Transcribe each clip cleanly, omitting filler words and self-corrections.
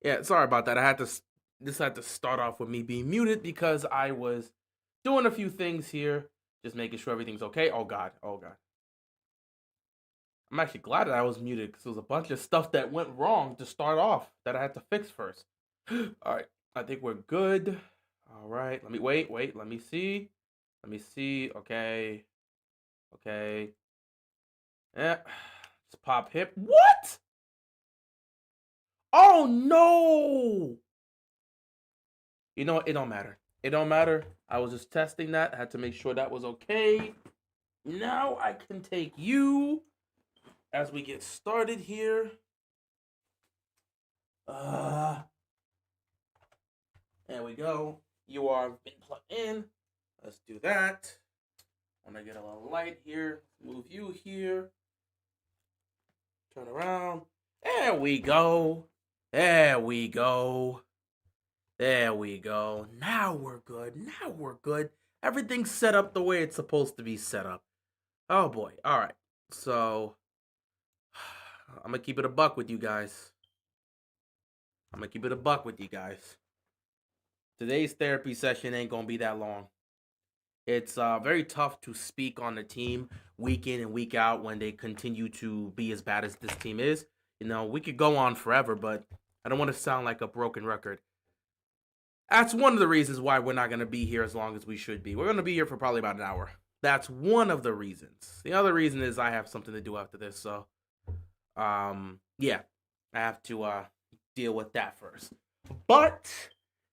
Yeah, sorry about that. I had to decide to start off with me being muted because I was doing a few things here, just making sure everything's okay. Oh god, oh god. I'm actually glad that I was muted because there was a bunch of stuff that went wrong to start off that I had to fix first. All right, I think we're good. All right, let me wait. Let me see. Let me see. Okay, okay. Yeah, just pop hip. What? Oh no! You know what? It don't matter. It don't matter. I was just testing that. I had to make sure that was okay. Now I can take you as we get started here. Uh, there we go. You are been plugged in. Let's do that. I'm gonna get a little light here. Move you here. Turn around. There we go. There we go. There we go. Now we're good. Now we're good. Everything's set up the way it's supposed to be set up. Oh boy. All right. So I'm gonna keep it a buck with you guys. I'm gonna keep it a buck with you guys. Today's therapy session ain't gonna be that long. It's very tough to speak on the team week in and week out when they continue to be as bad as this team is. You know, we could go on forever, but I don't want to sound like a broken record. That's one of the reasons why we're not going to be here as long as we should be. We're going to be here for probably about an hour. That's one of the reasons. The other reason is I have something to do after this. So, yeah, I have to deal with that first. But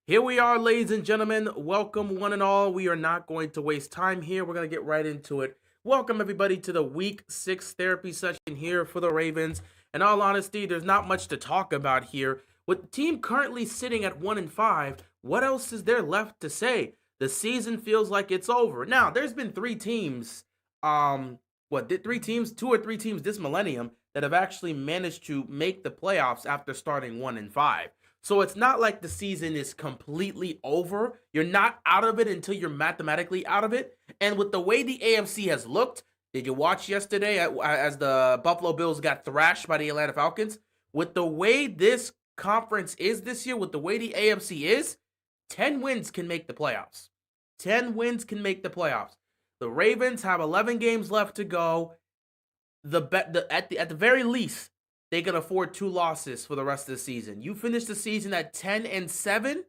here we are, ladies and gentlemen. Welcome, one and all. We are not going to waste time here. We're going to get right into it. Welcome, everybody, to the Week 6 therapy session here for the Ravens. In all honesty, there's not much to talk about here. With the team currently sitting at 1-5, what else is there left to say? The season feels like it's over. Now, there's been three teams, three teams, two or three teams this millennium that have actually managed to make the playoffs after starting 1-5. So it's not like the season is completely over. You're not out of it until you're mathematically out of it. And with the way the AFC has looked, did you watch yesterday as the Buffalo Bills got thrashed by the Atlanta Falcons? With the way this conference is this year, with the way the AFC is, 10 wins can make the playoffs. 10 wins can make the playoffs. The Ravens have 11 games left to go. At the very least, they can afford 2 losses for the rest of the season. You finish the season at 10-7,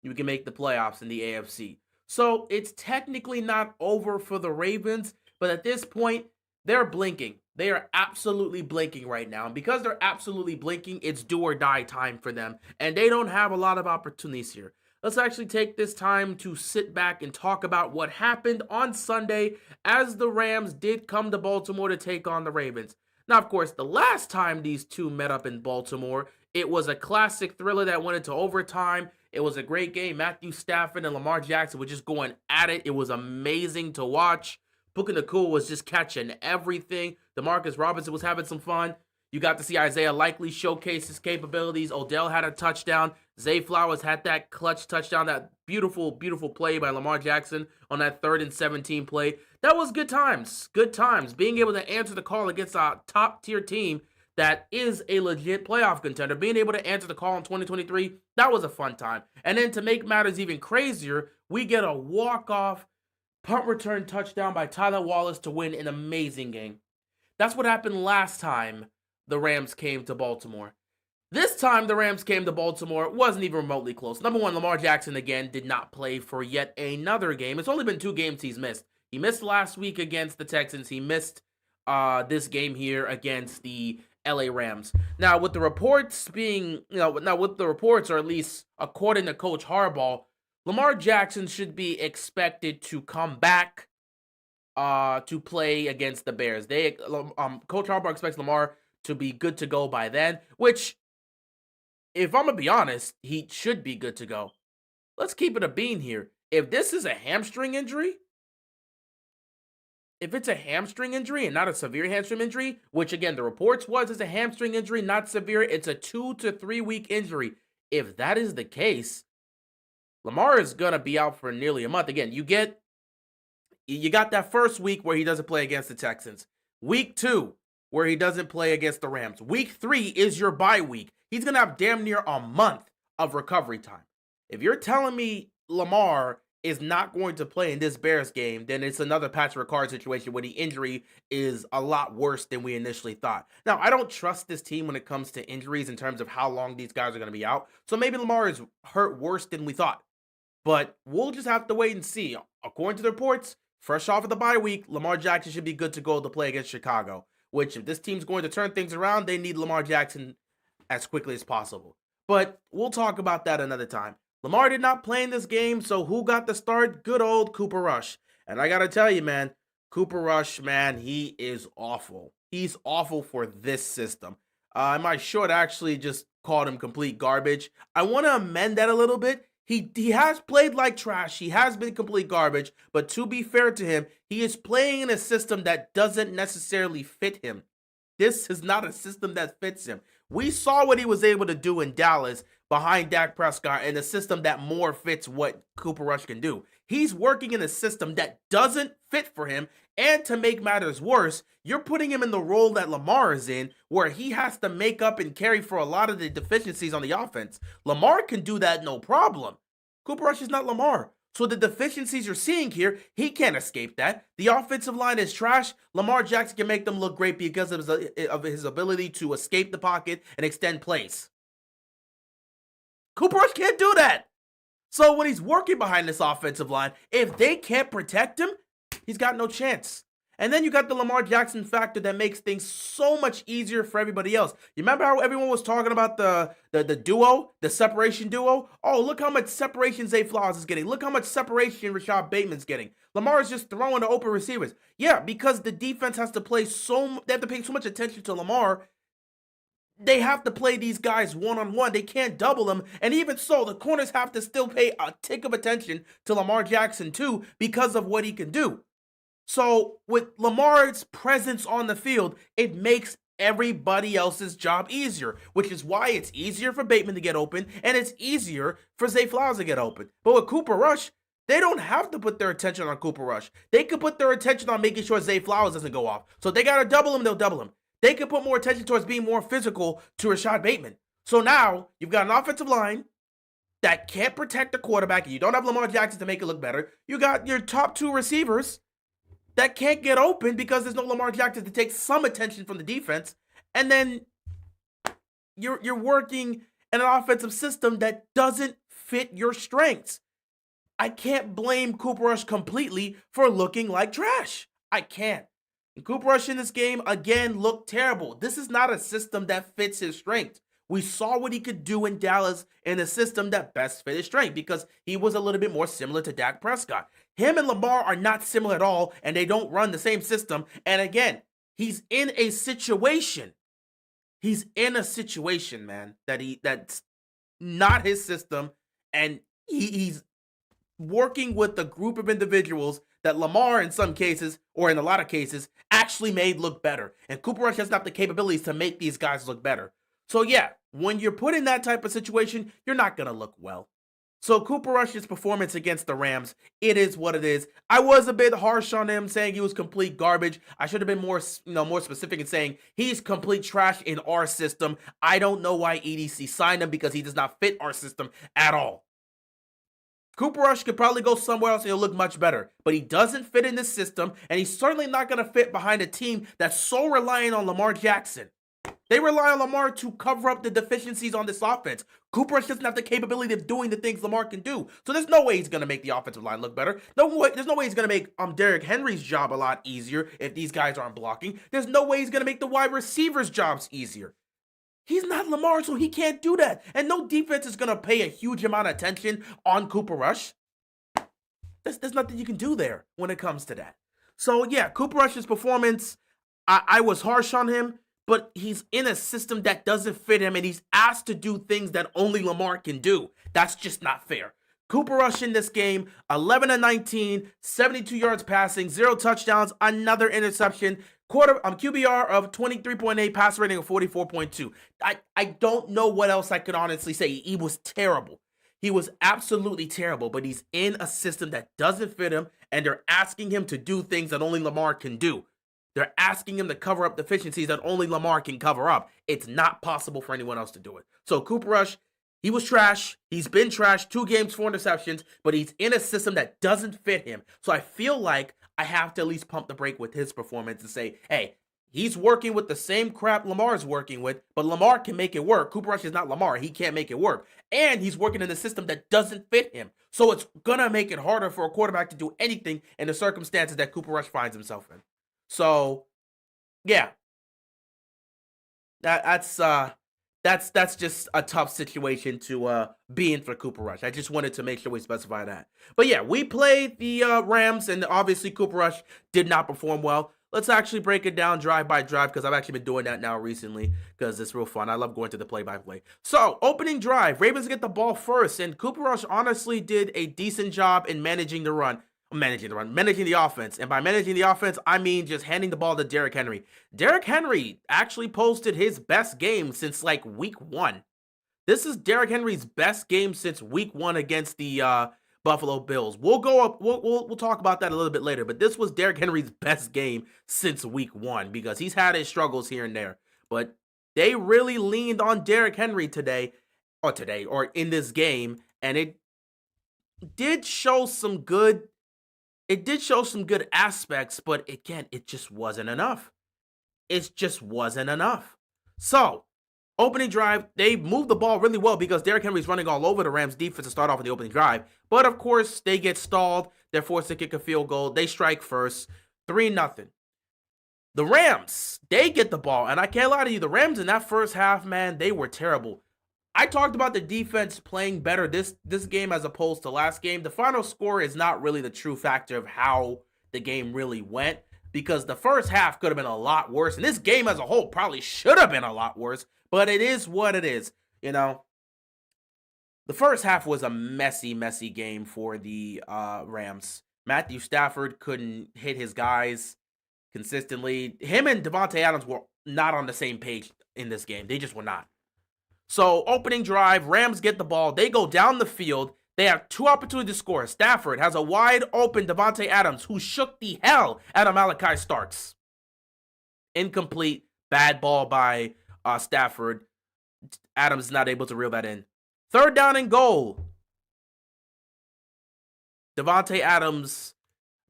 you can make the playoffs in the AFC. So it's technically not over for the Ravens, but at this point, they're blinking. They are absolutely blinking right now. And because they're absolutely blinking, it's do or die time for them. And they don't have a lot of opportunities here. Let's actually take this time to sit back and talk about what happened on Sunday as the Rams did come to Baltimore to take on the Ravens. Now, of course, the last time these two met up in Baltimore, it was a classic thriller that went into overtime. It was a great game. Matthew Stafford and Lamar Jackson were just going at it. It was amazing to watch. Puka Nacua was just catching everything. Demarcus Robinson was having some fun. You got to see Isaiah Likely showcase his capabilities. Odell had a touchdown. Zay Flowers had that clutch touchdown, that beautiful, beautiful play by Lamar Jackson on that 3rd and 17 play. That was good times. Good times. Being able to answer the call against a top-tier team that is a legit playoff contender. Being able to answer the call in 2023, that was a fun time. And then to make matters even crazier, we get a walk-off punt return touchdown by Tyler Wallace to win an amazing game. That's what happened last time the Rams came to Baltimore. This time the Rams came to Baltimore, it wasn't even remotely close. Number one, Lamar Jackson again did not play for yet another game. It's only been 2 games he's missed. He missed last week against the Texans. He missed this game here against the LA Rams. Now, with the reports being, or at least according to Coach Harbaugh, Lamar Jackson should be expected to come back to play against the Bears. Coach Harbaugh expects Lamar to be good to go by then, which, if I'm gonna be honest, he should be good to go. Let's keep it a bean here. If this is a hamstring injury, if it's a hamstring injury and not a severe hamstring injury, which again the reports was is a hamstring injury, not severe, it's a 2 to 3 week injury. If that is the case, Lamar is gonna be out for nearly a month. Again, you got that first week where he doesn't play against the Texans. Week 2, where he doesn't play against the Rams. Week 3 is your bye week. He's going to have damn near a month of recovery time. If you're telling me Lamar is not going to play in this Bears game, then it's another Patrick Ricard situation where the injury is a lot worse than we initially thought. Now, I don't trust this team when it comes to injuries in terms of how long these guys are going to be out. So maybe Lamar is hurt worse than we thought. But we'll just have to wait and see. According to the reports, fresh off of the bye week, Lamar Jackson should be good to go to play against Chicago, which if this team's going to turn things around, they need Lamar Jackson as quickly as possible. But we'll talk about that another time. Lamar did not play in this game, so who got the start? Good old Cooper Rush. And I got to tell you, man, Cooper Rush, man, he is awful. He's awful for this system. My short actually just called him complete garbage. I want to amend that a little bit. He has played like trash. He has been complete garbage. But to be fair to him, he is playing in a system that doesn't necessarily fit him. This is not a system that fits him. We saw what he was able to do in Dallas behind Dak Prescott in a system that more fits what Cooper Rush can do. He's working in a system that doesn't fit for him. And to make matters worse, you're putting him in the role that Lamar is in, where he has to make up and carry for a lot of the deficiencies on the offense. Lamar can do that no problem. Cooper Rush is not Lamar. So the deficiencies you're seeing here, he can't escape that. The offensive line is trash. Lamar Jackson can make them look great because of his ability to escape the pocket and extend plays. Cooper Rush can't do that. So when he's working behind this offensive line, if they can't protect him, he's got no chance. And then you got the Lamar Jackson factor that makes things so much easier for everybody else. You remember how everyone was talking about the duo, the separation duo? Oh, look how much separation Zay Flowers is getting. Look how much separation Rashad Bateman's getting. Lamar is just throwing to open receivers. Yeah, because the defense has to play they have to pay so much attention to Lamar. They have to play these guys one-on-one. They can't double them. And even so, the corners have to still pay a tick of attention to Lamar Jackson too because of what he can do. So with Lamar's presence on the field, it makes everybody else's job easier, which is why it's easier for Bateman to get open and it's easier for Zay Flowers to get open. But with Cooper Rush, they don't have to put their attention on Cooper Rush. They can put their attention on making sure Zay Flowers doesn't go off. So if they got to double him, they'll double him. They can put more attention towards being more physical to Rashad Bateman. So now you've got an offensive line that can't protect the quarterback, and you don't have Lamar Jackson to make it look better. You got your top two receivers that can't get open because there's no Lamar Jackson to take some attention from the defense. And then you're working in an offensive system that doesn't fit your strengths. I can't blame Cooper Rush completely for looking like trash. I can't. And Cooper Rush in this game, again, looked terrible. This is not a system that fits his strength. We saw what he could do in Dallas in a system that best fit his strength because he was a little bit more similar to Dak Prescott. Him and Lamar are not similar at all, and they don't run the same system. And again, he's in a situation. He's in a situation, man, that's not his system, and he's working with a group of individuals that Lamar, in some cases, or in a lot of cases, actually made look better. And Cooper Rush has not the capabilities to make these guys look better. So yeah, when you're put in that type of situation, you're not going to look well. So Cooper Rush's performance against the Rams, it is what it is. I was a bit harsh on him, saying he was complete garbage. I should have been more specific in saying he's complete trash in our system. I don't know why EDC signed him because he does not fit our system at all. Cooper Rush could probably go somewhere else and he'll look much better. But he doesn't fit in this system, and he's certainly not going to fit behind a team that's so reliant on Lamar Jackson. They rely on Lamar to cover up the deficiencies on this offense. Cooper Rush doesn't have the capability of doing the things Lamar can do. So there's no way he's going to make the offensive line look better. There's no way he's going to make Derrick Henry's job a lot easier if these guys aren't blocking. There's no way he's going to make the wide receivers' jobs easier. He's not Lamar, so he can't do that. And no defense is going to pay a huge amount of attention on Cooper Rush. There's nothing you can do there when it comes to that. So yeah, Cooper Rush's performance, I was harsh on him. But he's in a system that doesn't fit him, and he's asked to do things that only Lamar can do. That's just not fair. Cooper Rush in this game, 11-19, 72 yards passing, 0 touchdowns, another interception, QBR of 23.8, pass rating of 44.2. I don't know what else I could honestly say. He was terrible. He was absolutely terrible, but he's in a system that doesn't fit him, and they're asking him to do things that only Lamar can do. They're asking him to cover up deficiencies that only Lamar can cover up. It's not possible for anyone else to do it. So Cooper Rush, he was trash. He's been trash. 2 games, 4 interceptions, but he's in a system that doesn't fit him. So I feel like I have to at least pump the brake with his performance and say, hey, he's working with the same crap Lamar's working with, but Lamar can make it work. Cooper Rush is not Lamar. He can't make it work. And he's working in a system that doesn't fit him. So it's going to make it harder for a quarterback to do anything in the circumstances that Cooper Rush finds himself in. So, yeah, that's just a tough situation to be in for Cooper Rush. I just wanted to make sure we specify that. But yeah, we played the Rams, and obviously Cooper Rush did not perform well. Let's actually break it down drive by drive, because I've actually been doing that now recently because it's real fun. I love going to the play-by-play. So, opening drive, Ravens get the ball first, and Cooper Rush honestly did a decent job in managing the offense. And by managing the offense, I mean just handing the ball to Derrick Henry. Derrick Henry actually posted his best game since like week 1. This is Derrick Henry's best game since week 1 against the Buffalo Bills. We'll talk about that a little bit later, but this was Derrick Henry's best game since week 1 because he's had his struggles here and there. But they really leaned on Derrick Henry or in this game, and it did show some good aspects, but again, it just wasn't enough. It just wasn't enough. So, opening drive, they moved the ball really well because Derrick Henry's running all over the Rams defense to start off in the opening drive. But of course, they get stalled. They're forced to kick a field goal. They strike first. 3-0. The Rams, they get the ball. And I can't lie to you, the Rams in that first half, man, they were terrible. I talked about the defense playing better this game as opposed to last game. The final score is not really the true factor of how the game really went because the first half could have been a lot worse. And this game as a whole probably should have been a lot worse, but it is what it is. You know, the first half was a messy game for the Rams. Matthew Stafford couldn't hit his guys consistently. Him and Davante Adams were not on the same page in this game. They just were not. So, opening drive, Rams get the ball. They go down the field. They have 2 opportunities to score. Stafford has a wide open Davante Adams who shook the hell out of Malachi Starks. Incomplete. Bad ball by Stafford. Adams is not able to reel that in. 3rd down and goal. Davante Adams,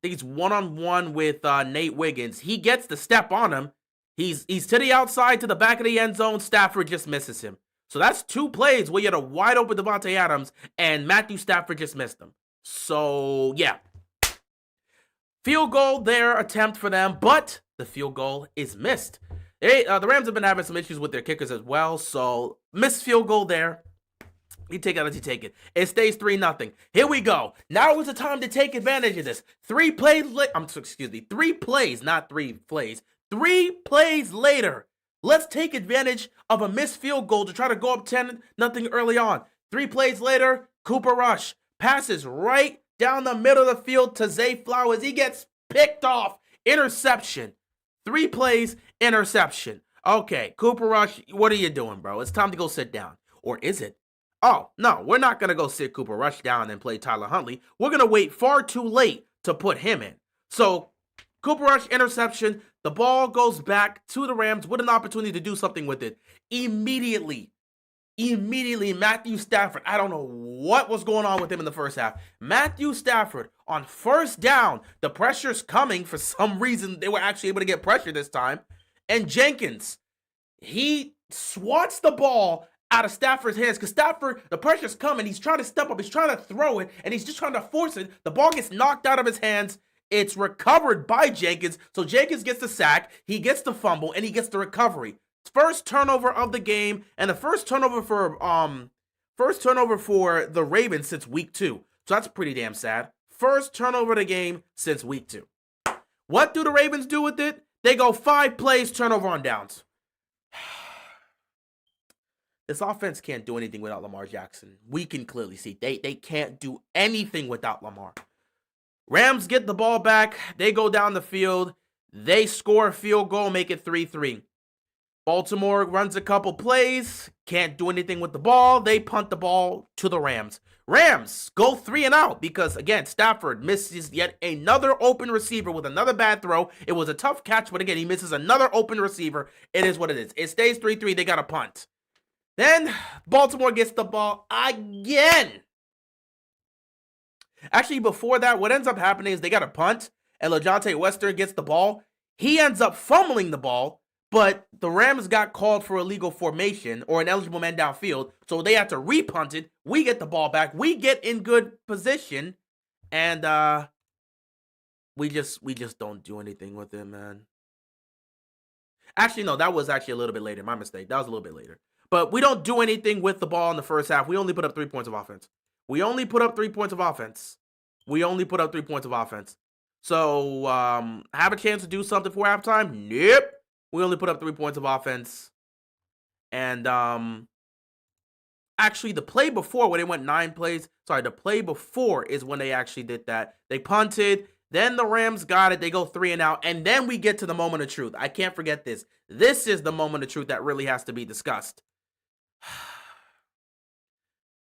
I think he's one-on-one with Nate Wiggins. He gets the step on him. He's to the outside, to the back of the end zone. Stafford just misses him. So that's 2 plays where you had a wide open Davante Adams and Matthew Stafford just missed him. So, yeah. Field goal there, attempt for them, but the field goal is missed. The Rams have been having some issues with their kickers as well, so missed field goal there. You take it as you take it. It stays 3-0. Here we go. Now is the time to take advantage of this. 3 plays, not 3 plays. 3 plays later. Let's take advantage of a missed field goal to try to go up 10-0 early on. 3 plays later, Cooper Rush passes right down the middle of the field to Zay Flowers. He gets picked off. Interception. 3 plays, interception. Okay, Cooper Rush, what are you doing, bro? It's time to go sit down. Or is it? Oh, no, we're not going to go sit Cooper Rush down and play Tyler Huntley. We're going to wait far too late to put him in. So, Cooper Rush, interception. The ball goes back to the Rams with an opportunity to do something with it. Immediately, Matthew Stafford, I don't know what was going on with him in the first half. Matthew Stafford on 1st down. The pressure's coming. For some reason, they were actually able to get pressure this time. And Jenkins, he swats the ball out of Stafford's hands because Stafford, the pressure's coming. He's trying to step up. He's trying to throw it, and he's just trying to force it. The ball gets knocked out of his hands. It's recovered by Jenkins, so Jenkins gets the sack, he gets the fumble, and he gets the recovery. First turnover of the game, and the first turnover for the Ravens since week 2. So that's pretty damn sad. First turnover of the game since week 2. What do the Ravens do with it? They go 5 plays, turnover on downs. This offense can't do anything without Lamar Jackson. We can clearly see they can't do anything without Lamar. Rams get the ball back. They go down the field. They score a field goal, make it 3-3. Baltimore runs a couple plays. Can't do anything with the ball. They punt the ball to the Rams. Rams go 3 and out because, again, Stafford misses yet another open receiver with another bad throw. It was a tough catch, but again, he misses another open receiver. It is what it is. It stays 3-3. They got a punt. Then Baltimore gets the ball again. Actually, before that, what ends up happening is they got a punt, and LeJohntay Western gets the ball. He ends up fumbling the ball, but the Rams got called for illegal formation or an eligible man downfield, so they have to repunt it. We get the ball back. We get in good position, and we just don't do anything with it, man. Actually, no, that was actually a little bit later. My mistake. That was a little bit later. But we don't do anything with the ball in the first half. We only put up 3 points of offense. We only put up 3 points of offense. So, have a chance to do something for halftime? Nope. We only put up 3 points of offense. And, actually, the play before, when they went 9 plays, the play before is when they actually did that. They punted, then the Rams got it, they go 3 and out, and then we get to the moment of truth. I can't forget this. This is the moment of truth that really has to be discussed.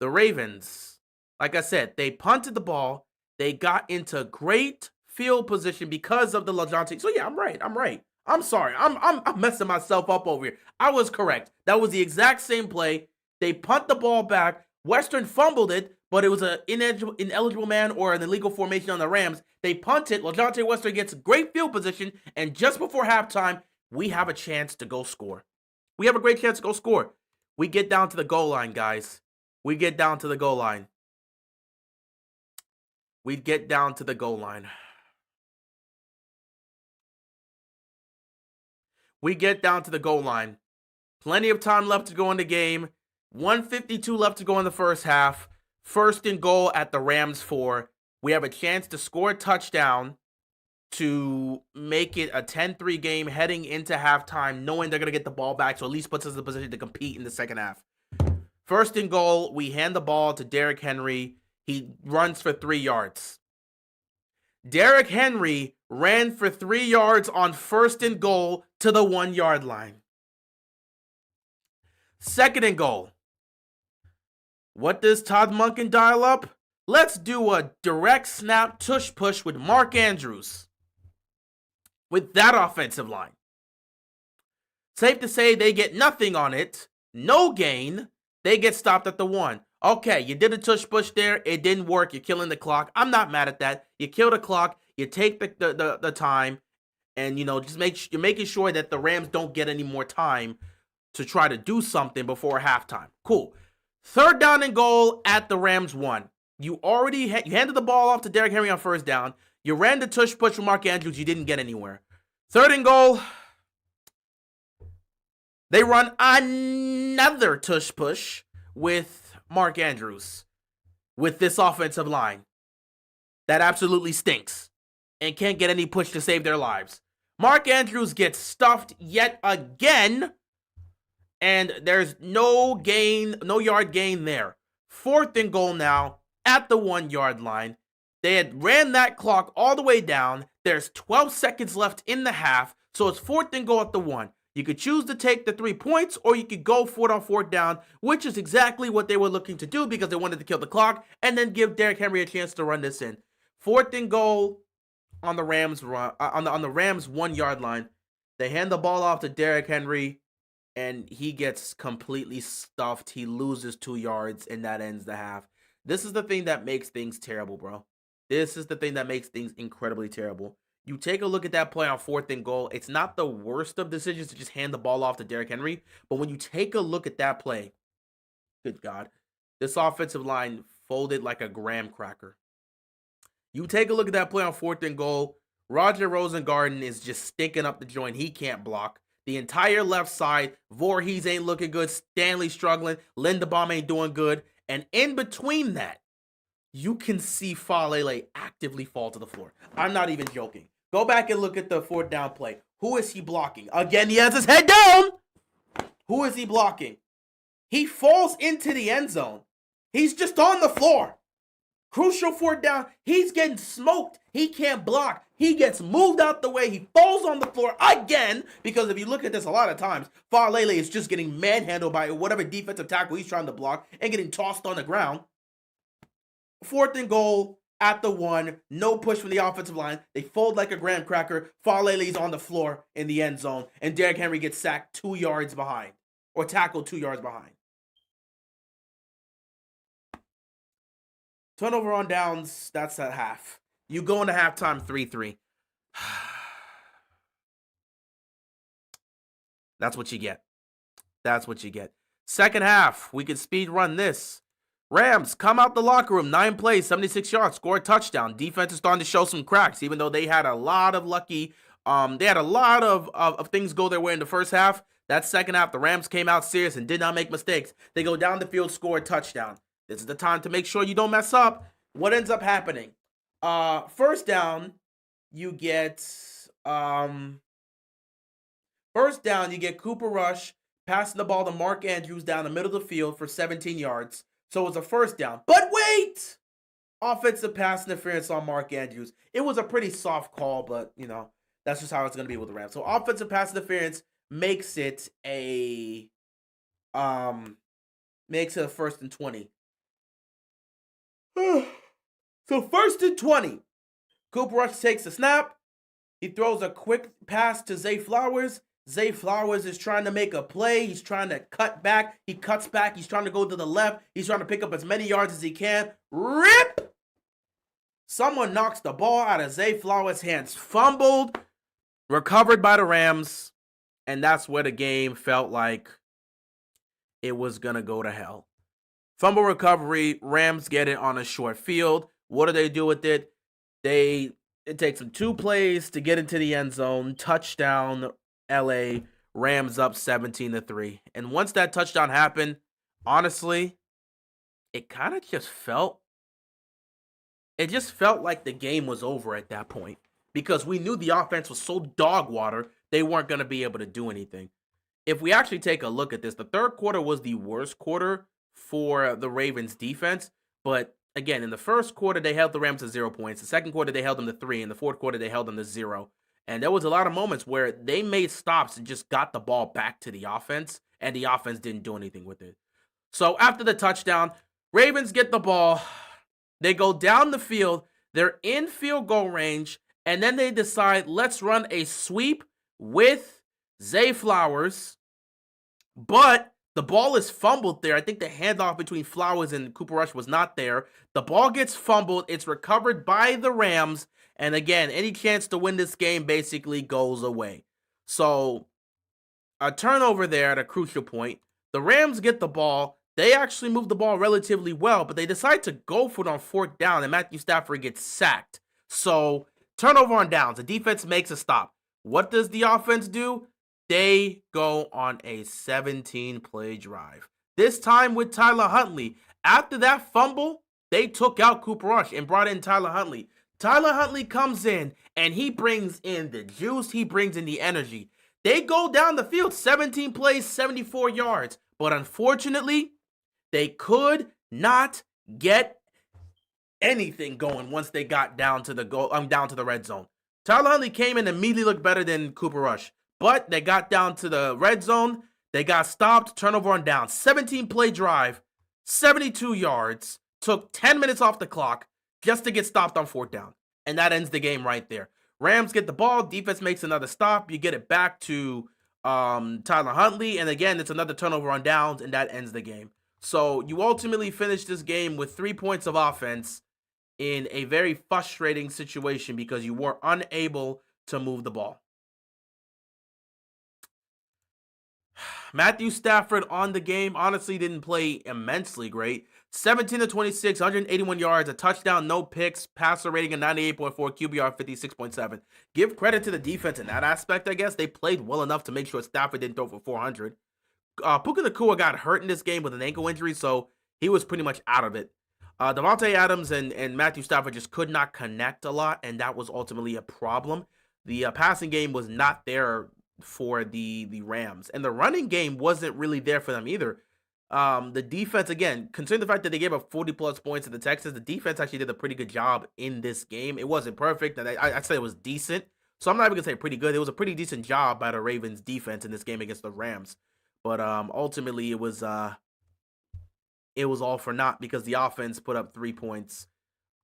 The Ravens, like I said, they punted the ball. They got into great field position because of the LeJohntay. So yeah, I'm right. I'm sorry. I'm messing myself up over here. I was correct. That was the exact same play. They punt the ball back. Western fumbled it, but it was an ineligible man or an illegal formation on the Rams. They punt it. LeJohntay Western gets great field position, and just before halftime, we have a chance to go score. We have a great chance to go score. We get down to the goal line, guys. We get down to the goal line. Plenty of time left to go in the game. 1:52 left to go in the first half. First and goal at the Rams 4. We have a chance to score a touchdown to make it a 10-3 game heading into halftime, knowing they're going to get the ball back, so at least puts us in a position to compete in the second half. First and goal, we hand the ball to Derrick Henry. He runs for 3 yards. Derrick Henry ran for 3 yards on first and goal to the 1-yard line. Second and goal. What does Todd Monken dial up? Let's do a direct snap tush push with Mark Andrews. With that offensive line. Safe to say they get nothing on it. No gain. They get stopped at the 1. Okay, you did a tush push there. It didn't work. You're killing the clock. I'm not mad at that. You kill the clock. You take the time. And, just you're making sure that the Rams don't get any more time to try to do something before halftime. Cool. Third down and goal at the Rams 1. You handed the ball off to Derrick Henry on first down. You ran the tush push with Mark Andrews. You didn't get anywhere. Third and goal. They run another tush push with Mark Andrews with this offensive line that absolutely stinks and can't get any push to save their lives. Mark Andrews gets stuffed yet again, and there's no yard gain there. Fourth and goal now at the 1-yard line. They had ran that clock all the way down. There's 12 seconds left in the half, so it's fourth and goal at the 1. You could choose to take the 3 points, or you could go for it on fourth down, which is exactly what they were looking to do because they wanted to kill the clock and then give Derrick Henry a chance to run this in. Fourth and goal on the Rams on the Rams 1-yard line. They hand the ball off to Derrick Henry, and he gets completely stuffed. He loses 2 yards, and that ends the half. This is the thing that makes things terrible, bro. This is the thing that makes things incredibly terrible. You take a look at that play on fourth and goal. It's not the worst of decisions to just hand the ball off to Derrick Henry. But when you take a look at that play, good God, this offensive line folded like a graham cracker. You take a look at that play on fourth and goal. Roger Rosengarten is just stinking up the joint. He can't block. The entire left side, Voorhees ain't looking good. Stanley struggling. Linderbaum ain't doing good. And in between that, you can see Faalele actively fall to the floor. I'm not even joking. Go back and look at the fourth down play. Who is he blocking? Again, he has his head down. Who is he blocking? He falls into the end zone. He's just on the floor. Crucial fourth down. He's getting smoked. He can't block. He gets moved out the way. He falls on the floor again because if you look at this a lot of times, Faalele is just getting manhandled by whatever defensive tackle he's trying to block and getting tossed on the ground. 4th and goal at the 1. No push from the offensive line. They fold like a graham cracker. Falele's on the floor in the end zone. And Derrick Henry gets sacked 2 yards behind. Or tackled 2 yards behind. Turnover on downs, that's at half. You go into halftime 3-3. That's what you get. That's what you get. Second half, we can speed run this. Rams come out the locker room, 9 plays, 76 yards, score a touchdown. Defense is starting to show some cracks, even though they had a lot of lucky, they had a lot of things go their way in the first half. That second half, the Rams came out serious and did not make mistakes. They go down the field, score a touchdown. This is the time to make sure you don't mess up. What ends up happening? First down, you get Cooper Rush passing the ball to Mark Andrews down the middle of the field for 17 yards. So it's a first down. But wait! Offensive pass interference on Mark Andrews. It was a pretty soft call, but, you know, that's just how it's going to be with the Rams. So offensive pass interference makes it a 1st and 20. So 1st and 20. Cooper Rush takes the snap. He throws a quick pass to Zay Flowers. Zay Flowers is trying to make a play. He's trying to cut back. He cuts back. He's trying to go to the left. He's trying to pick up as many yards as he can. Rip! Someone knocks the ball out of Zay Flowers' hands. Fumbled. Recovered by the Rams. And that's where the game felt like it was going to go to hell. Fumble recovery. Rams get it on a short field. What do they do with it? It takes them 2 plays to get into the end zone. Touchdown, LA. Rams up 17-3. And once that touchdown happened, honestly, it kind of just felt like the game was over at that point. Because we knew the offense was so dog water, they weren't going to be able to do anything. If we actually take a look at this, the third quarter was the worst quarter for the Ravens defense. But again, in the first quarter, they held the Rams to 0 points. The second quarter, they held them to 3. In the fourth quarter, they held them to 0. And there was a lot of moments where they made stops and just got the ball back to the offense, and the offense didn't do anything with it. So after the touchdown, Ravens get the ball. They go down the field. They're in field goal range, and then they decide, let's run a sweep with Zay Flowers. But the ball is fumbled there. I think the handoff between Flowers and Cooper Rush was not there. The ball gets fumbled. It's recovered by the Rams. And again, any chance to win this game basically goes away. So a turnover there at a crucial point. The Rams get the ball. They actually move the ball relatively well, but they decide to go for it on 4th down, and Matthew Stafford gets sacked. So turnover on downs. The defense makes a stop. What does the offense do? They go on a 17-play drive. This time with Tyler Huntley. After that fumble, they took out Cooper Rush and brought in Tyler Huntley. Tyler Huntley comes in, and he brings in the juice. He brings in the energy. They go down the field, 17 plays, 74 yards. But unfortunately, they could not get anything going once they got down to the red zone. Tyler Huntley came in and immediately looked better than Cooper Rush. But they got down to the red zone. They got stopped. Turnover on down. 17-play drive. 72 yards. Took 10 minutes off the clock just to get stopped on 4th down. And that ends the game right there. Rams get the ball. Defense makes another stop. You get it back to Tyler Huntley. And again, it's another turnover on downs. And that ends the game. So you ultimately finish this game with 3 points of offense in a very frustrating situation because you were unable to move the ball. Matthew Stafford on the game honestly didn't play immensely great. 17-26, 181 yards, a touchdown, no picks, passer rating of 98.4, QBR 56.7. Give credit to the defense in that aspect, I guess. They played well enough to make sure Stafford didn't throw for 400. Puka Nacua got hurt in this game with an ankle injury, so he was pretty much out of it. Davante Adams and Matthew Stafford just could not connect a lot, and that was ultimately a problem. The passing game was not there for the Rams, and the running game wasn't really there for them either. The defense, again, considering the fact that they gave up 40-plus points to the Texans, the defense actually did a pretty good job in this game. It wasn't perfect, and I'd say it was decent. So I'm not even going to say pretty good. It was a pretty decent job by the Ravens defense in this game against the Rams. But ultimately, it was all for naught because the offense put up 3 points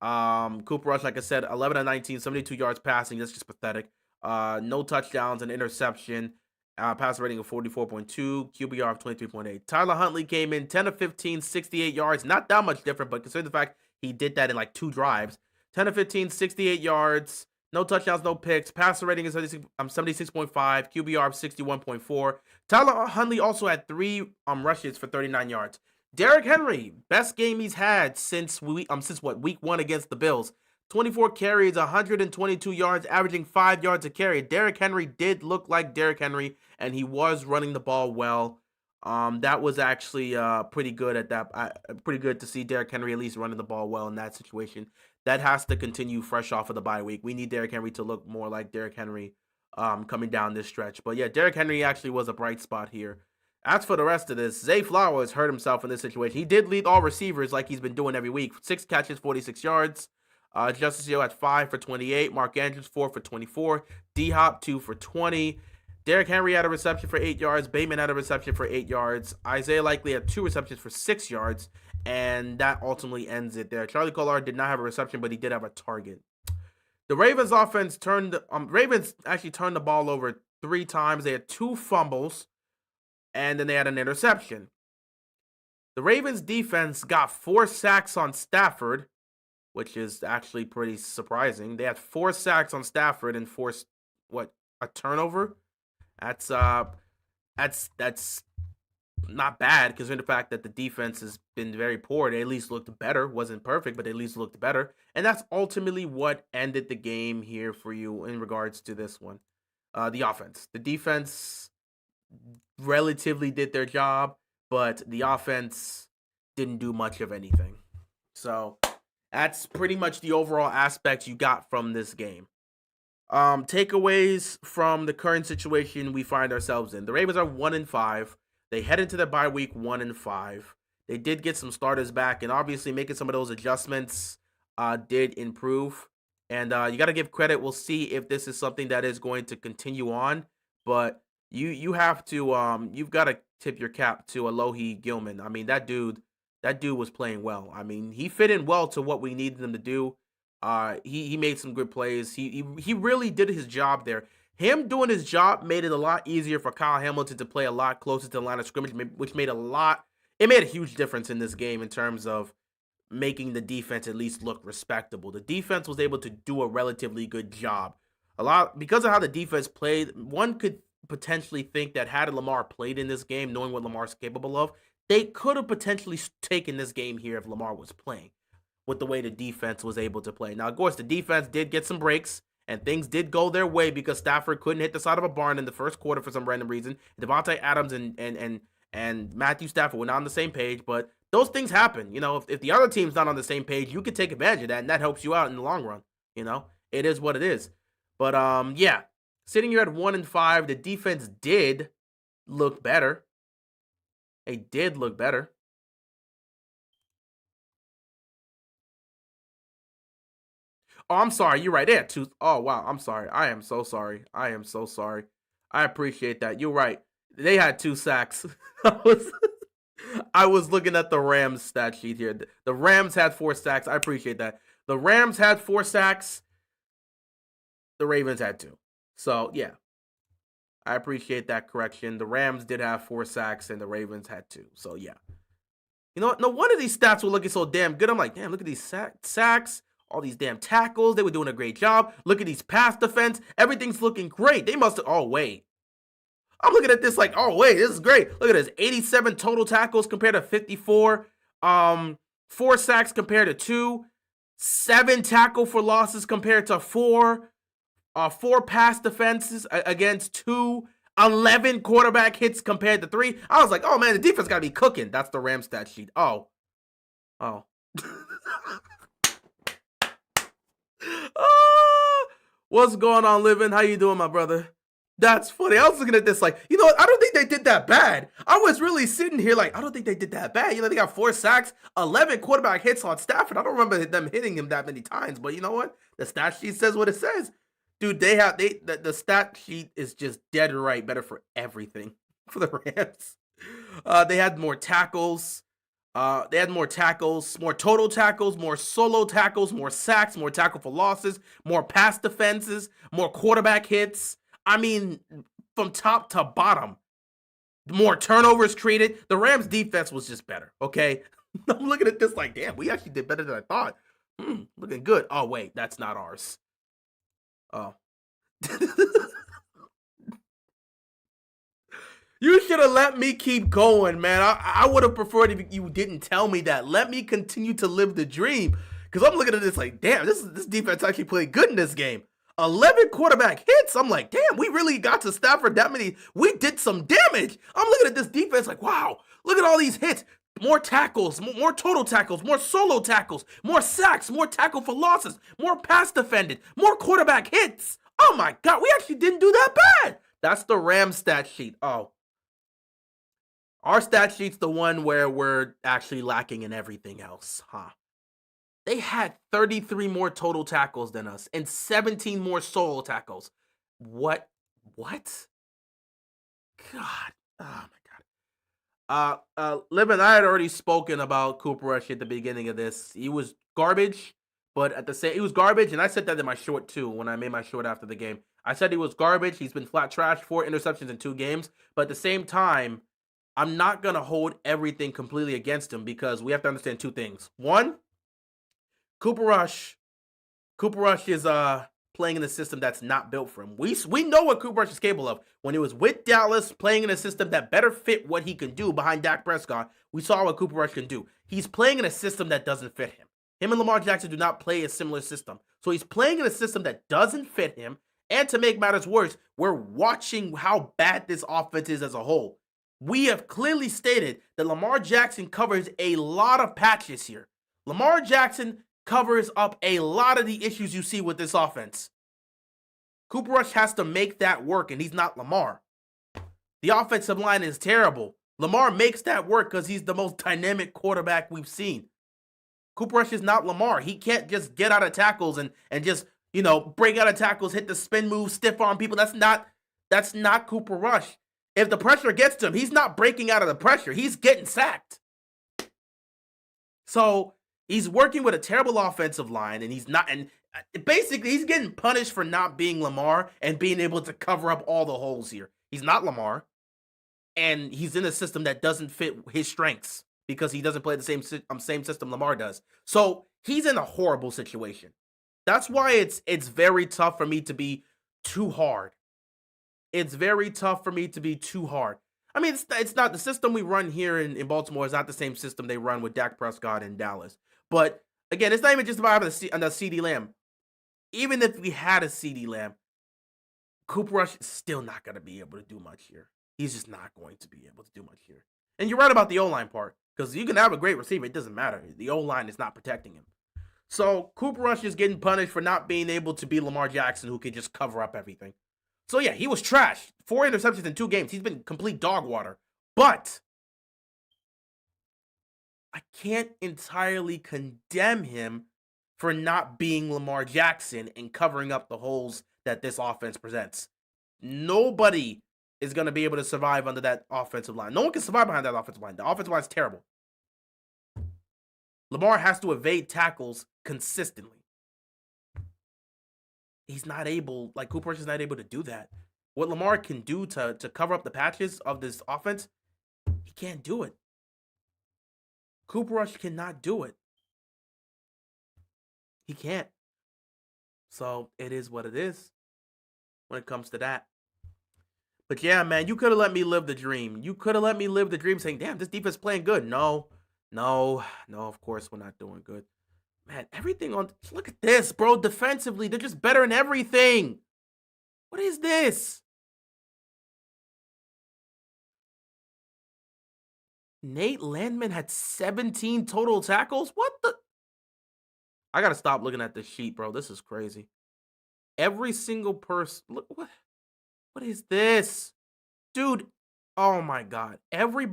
Cooper Rush, like I said, 11 of 19, 72 yards passing. That's just pathetic. No touchdowns, an interception. Passer rating of 44.2, QBR of 23.8. Tyler Huntley came in 10 of 15, 68 yards. Not that much different, but considering the fact he did that in like 2 drives. 10 of 15, 68 yards. No touchdowns, no picks. Passer rating is 76.5, QBR of 61.4. Tyler Huntley also had 3 rushes for 39 yards. Derrick Henry, best game he's had since week 1 against the Bills. 24 carries, 122 yards, averaging 5 yards a carry. Derrick Henry did look like Derrick Henry, and he was running the ball well. That was actually pretty good at that. Pretty good to see Derrick Henry at least running the ball well in that situation. That has to continue fresh off of the bye week. We need Derrick Henry to look more like Derrick Henry coming down this stretch. But yeah, Derrick Henry actually was a bright spot here. As for the rest of this, Zay Flowers hurt himself in this situation. He did lead all receivers like he's been doing every week. 6 catches, 46 yards. Justice Hill had 5 for 28. Mark Andrews, 4 for 24. D-Hop, 2 for 20. Derrick Henry had a reception for 8 yards. Bateman had a reception for 8 yards. Isaiah Likely had 2 receptions for 6 yards. And that ultimately ends it there. Charlie Collard did not have a reception, but he did have a target. The Ravens offense Ravens actually turned the ball over 3 times. They had 2 fumbles, and then they had an interception. The Ravens defense got 4 sacks on Stafford, which is actually pretty surprising. They had 4 sacks on Stafford and forced a turnover. That's not bad considering the fact that the defense has been very poor. They at least looked better. Wasn't perfect, but they at least looked better. And that's ultimately what ended the game here for you in regards to this one. The offense. The defense relatively did their job, but the offense didn't do much of anything. So that's pretty much the overall aspects you got from this game. Takeaways from the current situation we find ourselves in. The Ravens are 1-5. They head into their bye week 1-5. They did get some starters back, and obviously making some of those adjustments did improve. And you got to give credit. We'll see if this is something that is going to continue on. But you have to you've got to tip your cap to Alohi Gilman. I mean, that dude was playing well. I mean, he fit in well to what we needed him to do. He made some good plays. He really did his job there. Him doing his job made it a lot easier for Kyle Hamilton to play a lot closer to the line of scrimmage, which made a huge difference in this game in terms of making the defense at least look respectable. The defense was able to do a relatively good job. Because of how the defense played, one could potentially think that had Lamar played in this game, knowing what Lamar's capable of, they could have potentially taken this game here if Lamar was playing with the way the defense was able to play. Now, of course, the defense did get some breaks, and things did go their way because Stafford couldn't hit the side of a barn in the first quarter for some random reason. Devontae Adams and Matthew Stafford were not on the same page, but those things happen. You know, if the other team's not on the same page, you can take advantage of that, and that helps you out in the long run. You know, it is what it is. But yeah, sitting here at 1-5, the defense did look better. They did look better. Oh, I'm sorry. You're right. They had 2. Oh, wow. I'm sorry. I am so sorry. I am so sorry. I appreciate that. You're right. They had 2 sacks. I was looking at the Rams stat sheet here. The Rams had 4 sacks. I appreciate that. The Rams had 4 sacks. The Ravens had 2. So, yeah. I appreciate that correction. The Rams did have 4 sacks, and the Ravens had 2. So, yeah. You know what? No wonder these stats were looking so damn good. I'm like, damn, look at these sacks. All these damn tackles. They were doing a great job. Look at these pass defense. Everything's looking great. They must have... Oh, wait. I'm looking at this like, oh, wait, this is great. Look at this. 87 total tackles compared to 54. 4 sacks compared to 2. 7 tackle for losses compared to 4. 4 pass defenses against 2. 11 quarterback hits compared to 3. I was like, oh, man, the defense got to be cooking. That's the Rams stat sheet. Oh. What's going on, Living? How you doing, my brother? That's funny. I was looking at this like, you know what? I don't think they did that bad. I was really sitting here like, I don't think they did that bad. You know, they got 4 sacks, 11 quarterback hits on Stafford. I don't remember them hitting him that many times, but you know what? The stat sheet says what it says. Dude, the stat sheet is just dead right, better for everything for the Rams. They had more tackles. They had more tackles, more total tackles, more solo tackles, more sacks, more tackle for losses, more pass defenses, more quarterback hits. I mean, from top to bottom, more turnovers created. The Rams defense was just better. Okay. I'm looking at this like, damn, we actually did better than I thought. Looking good. Oh, wait, that's not ours. Oh. You should have let me keep going, man. I would have preferred if you didn't tell me that. Let me continue to live the dream. Because I'm looking at this like, damn, this defense actually played good in this game. 11 quarterback hits. I'm like, damn, we really got to Stafford that many. We did some damage. I'm looking at this defense like, wow, look at all these hits. More tackles, more total tackles, more solo tackles, more sacks, more tackle for losses, more pass defended, more quarterback hits. Oh my God, we actually didn't do that bad. That's the Rams stat sheet. Oh. Our stat sheet's the one where we're actually lacking in everything else, huh? They had 33 more total tackles than us and 17 more solo tackles. What? What? God. Oh my God. Livin, I had already spoken about Cooper Rush at the beginning of this. He was garbage, but at the same, he was garbage, and I said that in my short too when I made my short after the game. I said he was garbage. He's been flat trash, 4 interceptions in 2 games, but at the same time, I'm not going to hold everything completely against him because we have to understand 2 things. One, Cooper Rush is playing in a system that's not built for him. We know what Cooper Rush is capable of. When he was with Dallas, playing in a system that better fit what he can do behind Dak Prescott, we saw what Cooper Rush can do. He's playing in a system that doesn't fit him. Him and Lamar Jackson do not play a similar system. So he's playing in a system that doesn't fit him. And to make matters worse, we're watching how bad this offense is as a whole. We have clearly stated that Lamar Jackson covers a lot of patches here. Lamar Jackson covers up a lot of the issues you see with this offense. Cooper Rush has to make that work, and he's not Lamar. The offensive line is terrible. Lamar makes that work because he's the most dynamic quarterback we've seen. Cooper Rush is not Lamar. He can't just get out of tackles and just, break out of tackles, hit the spin move, stiff arm people. That's not Cooper Rush. If the pressure gets to him, he's not breaking out of the pressure. He's getting sacked. So he's working with a terrible offensive line, and basically he's getting punished for not being Lamar and being able to cover up all the holes here. He's not Lamar, and he's in a system that doesn't fit his strengths because he doesn't play the same system Lamar does. So he's in a horrible situation. That's why it's very tough for me to be too hard. It's very tough for me to be too hard. I mean, it's not the system we run here in Baltimore is not the same system they run with Dak Prescott in Dallas. But again, it's not even just about having a CeeDee Lamb. Even if we had a CeeDee Lamb, Cooper Rush is still not going to be able to do much here. He's just not going to be able to do much here. And you're right about the O-line part, because you can have a great receiver. It doesn't matter. The O-line is not protecting him. So Cooper Rush is getting punished for not being able to be Lamar Jackson, who can just cover up everything. So yeah, he was trash. 4 interceptions in 2 games. He's been complete dog water. But I can't entirely condemn him for not being Lamar Jackson and covering up the holes that this offense presents. Nobody is going to be able to survive under that offensive line. No one can survive behind that offensive line. The offensive line is terrible. Lamar has to evade tackles consistently. He's not able, Cooper Rush is not able to do that. What Lamar can do to cover up the patches of this offense, he can't do it. Cooper Rush cannot do it. He can't. So it is what it is when it comes to that. But yeah, man, you could have let me live the dream. You could have let me live the dream saying, damn, this defense is playing good. No, of course we're not doing good. Man, everything look at this, bro. Defensively, they're just better in everything. What is this? Nate Landman had 17 total tackles? What the? I gotta stop looking at this sheet, bro. This is crazy. Every single person, look, what is this? Dude, oh my God. Every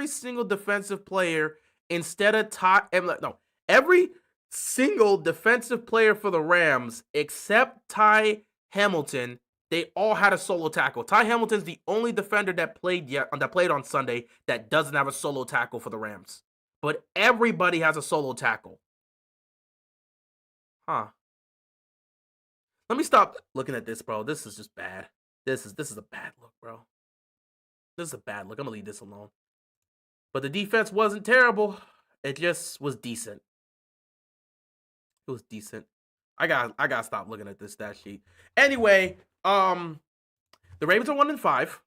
single defensive player, instead of every single defensive player for the Rams, except Ty Hamilton, they all had a solo tackle. Ty Hamilton's the only defender that played on Sunday that doesn't have a solo tackle for the Rams. but everybody has a solo tackle. Huh. Let me stop looking at this, bro. This is just bad. This is a bad look, bro. This is a bad look. I'm gonna leave this alone. But the defense wasn't terrible. It just was decent. It was decent. I gotta stop looking at this stat sheet. Anyway, the Ravens are 1-5.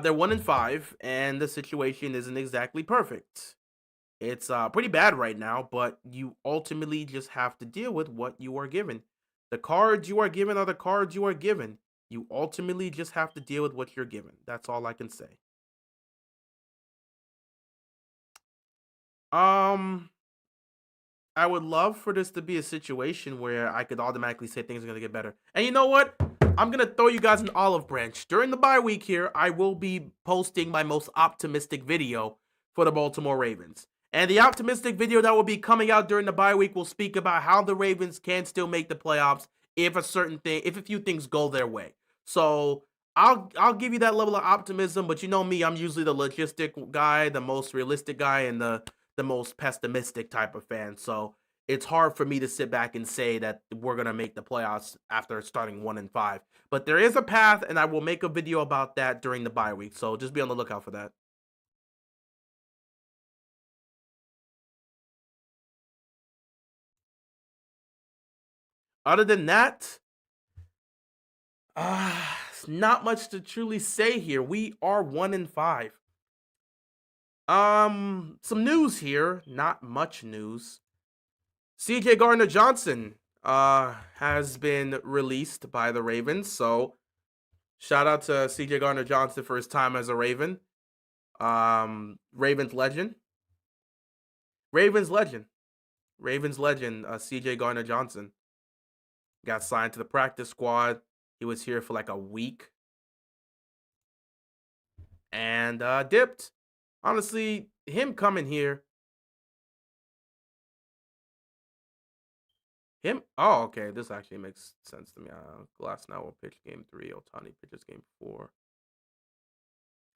They're 1-5, and the situation isn't exactly perfect. It's pretty bad right now, but you ultimately just have to deal with what you are given. The cards you are given are the cards you are given. You ultimately just have to deal with what you're given. That's all I can say. Um, I would love for this to be a situation where I could automatically say things are going to get better. And you know what? I'm going to throw you guys an olive branch. During the bye week here, I will be posting my most optimistic video for the Baltimore Ravens. And the optimistic video that will be coming out during the bye week will speak about how the Ravens can still make the playoffs if a few things go their way. So I'll give you that level of optimism, but you know me, I'm usually the logistic guy, the most realistic guy, and the most pessimistic type of fan. So it's hard for me to sit back and say that we're gonna make the playoffs after starting 1-5. But there is a path, and I will make a video about that during the bye week. So just be on the lookout for that. Other than that, it's not much to truly say here. We are 1-5. Some news here, not much news. CJ Gardner-Johnson has been released by the Ravens, so shout out to CJ Gardner-Johnson for his time as a Raven. Ravens legend. Ravens legend. Ravens legend, CJ Gardner-Johnson. Got signed to the practice squad. He was here for like a week. And dipped. Honestly, him coming here. Oh, okay. This actually makes sense to me. Glasnow will pitch game 3. Ohtani pitches game 4.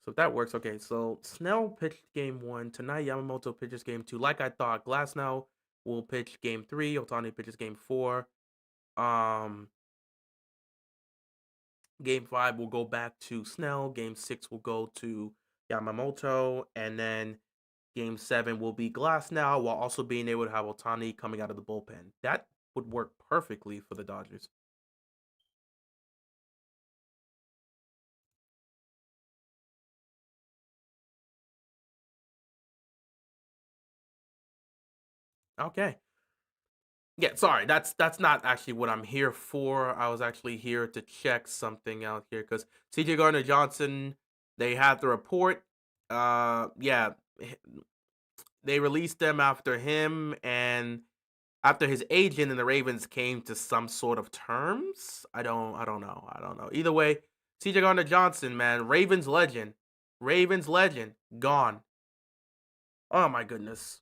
So if that works, okay. So Snell pitched game 1. Tonight, Yamamoto pitches game 2. Like I thought, Glasnow will pitch game 3. Ohtani pitches game 4. Game 5 will go back to Snell. Game 6 will go to Yamamoto. And then Game 7 will be Glasnow, while also being able to have Ohtani coming out of the bullpen. That would work perfectly for the Dodgers. Okay. Yeah, sorry. That's not actually what I'm here for. I was actually here to check something out here because CJ Gardner-Johnson, they had the report. Yeah, they released them after him and after his agent and the Ravens came to some sort of terms. I don't know. Either way, CJ Gardner-Johnson, man, Ravens legend. Ravens legend gone. Oh my goodness.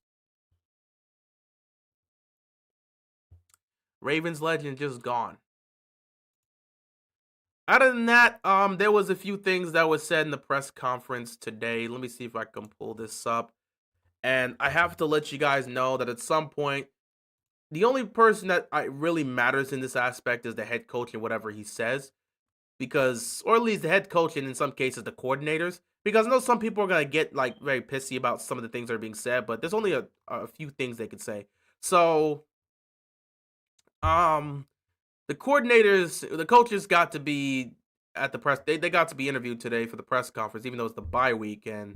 Ravens legend just gone. Other than that, there was a few things that was said in the press conference today. Let me see if I can pull this up. And I have to let you guys know that at some point, the only person that really matters in this aspect is the head coach and whatever he says. Because, or at least the head coach and in some cases the coordinators. Because I know some people are going to get like very pissy about some of the ththings that are being said, but there's only a few things they could say. So, um, the coordinators, the coaches got to be at the press. They got to be interviewed today for the press conference, even though it's the bye week. And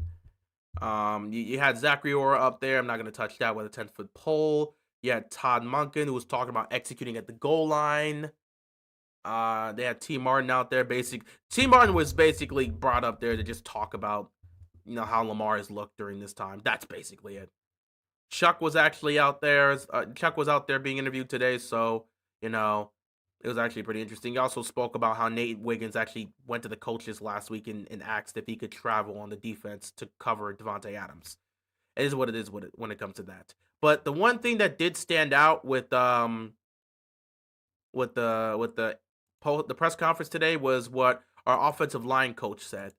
you had Zachary Orr up there. I'm not going to touch that with a 10-foot pole. You had Todd Monken, who was talking about executing at the goal line. They had T. Martin out there. T. Martin was basically brought up there to just talk about, how Lamar has looked during this time. That's basically it. Chuck was actually out there. Chuck was out there being interviewed today, so it was actually pretty interesting. He also spoke about how Nate Wiggins actually went to the coaches last week and asked if he could travel on the defense to cover Devontae Adams. It is what it is when it comes to that. But the one thing that did stand out with the press conference today was what our offensive line coach said.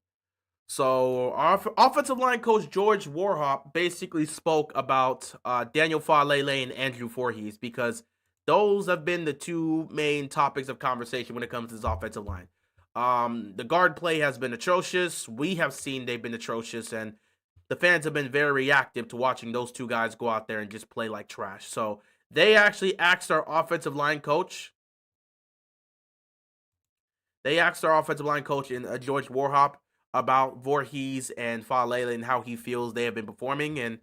So our offensive line coach George Warhop basically spoke about Daniel Faalele and Andrew Voorhees because those have been the two main topics of conversation when it comes to this offensive line. The guard play has been atrocious. We have seen they've been atrocious, and the fans have been very reactive to watching those two guys go out there and just play like trash. So they actually asked our offensive line coach. They asked our offensive line coach in George Warhop about Voorhees and Faalele and how he feels they have been performing. And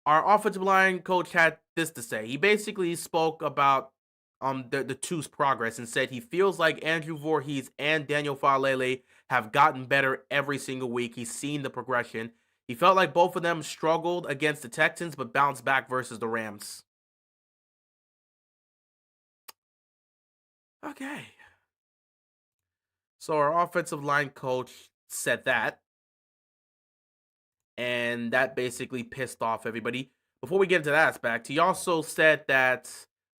our offensive line coach had this to say. He basically spoke about the two's progress and said he feels like Andrew Voorhees and Daniel Faalele have gotten better every single week. He's seen the progression. He felt like both of them struggled against the Texans but bounced back versus the Rams. Okay. So our offensive line coach said that, and that basically pissed off everybody. Before we get into that aspect, he also said that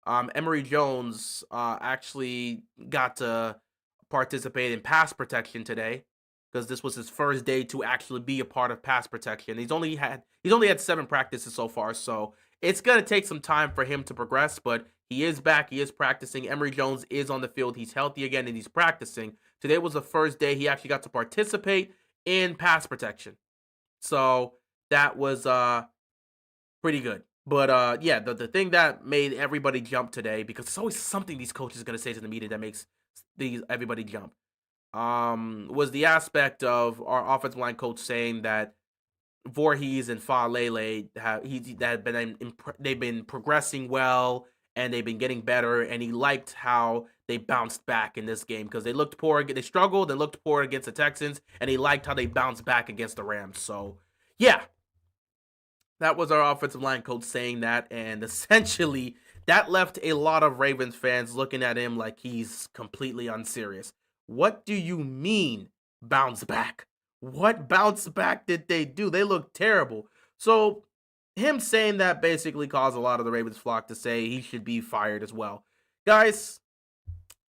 Emory Jones actually got to participate in pass protection today because this was his first day to actually be a part of pass protection. He's only had 7 practices so far, so it's gonna take some time for him to progress. But he is back. He is practicing. Emory Jones is on the field. He's healthy again, and he's practicing. Today was the first day he actually got to participate in pass protection. So that was pretty good. But yeah, the thing that made everybody jump today, because it's always something these coaches are gonna say to the media that makes everybody jump, was the aspect of our offensive line coach saying that Voorhees and Faalele they've been progressing well and they've been getting better, and he liked how they bounced back in this game because they looked poor. They struggled and looked poor against the Texans, and he liked how they bounced back against the Rams. So yeah, that was our offensive line coach saying that, and essentially that left a lot of Ravens fans looking at him like he's completely unserious. What do you mean bounce back? What bounce back did they do? They look terrible. So him saying that basically caused a lot of the Ravens flock to say he should be fired as well. Guys,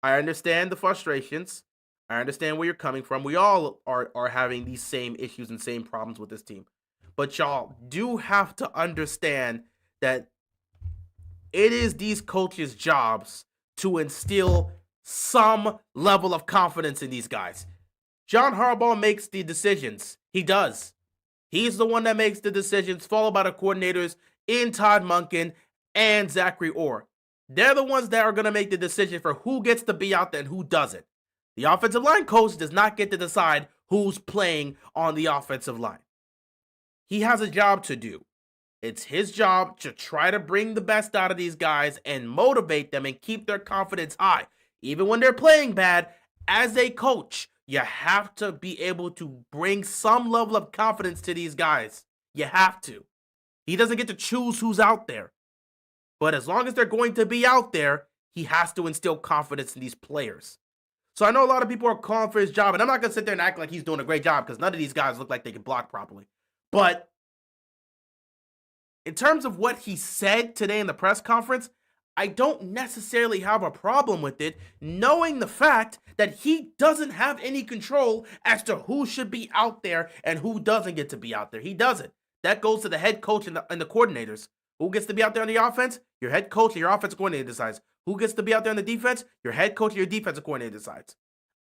I understand the frustrations. I understand where you're coming from. We all are having these same issues and same problems with this team. But y'all do have to understand that it is these coaches' jobs to instill some level of confidence in these guys. John Harbaugh makes the decisions. He does. He's the one that makes the decisions, followed by the coordinators in Todd Monken and Zachary Orr. They're the ones that are going to make the decision for who gets to be out there and who doesn't. The offensive line coach does not get to decide who's playing on the offensive line. He has a job to do. It's his job to try to bring the best out of these guys and motivate them and keep their confidence high. Even when they're playing bad, as a coach, you have to be able to bring some level of confidence to these guys. You have to. He doesn't get to choose who's out there. But as long as they're going to be out there, he has to instill confidence in these players. So I know a lot of people are calling for his job, and I'm not going to sit there and act like he's doing a great job because none of these guys look like they can block properly. But in terms of what he said today in the press conference, I don't necessarily have a problem with it, knowing the fact that he doesn't have any control as to who should be out there and who doesn't get to be out there. He doesn't. That goes to the head coach and the coordinators. Who gets to be out there on the offense? Your head coach and your offensive coordinator decides. Who gets to be out there on the defense? Your head coach and your defensive coordinator decides.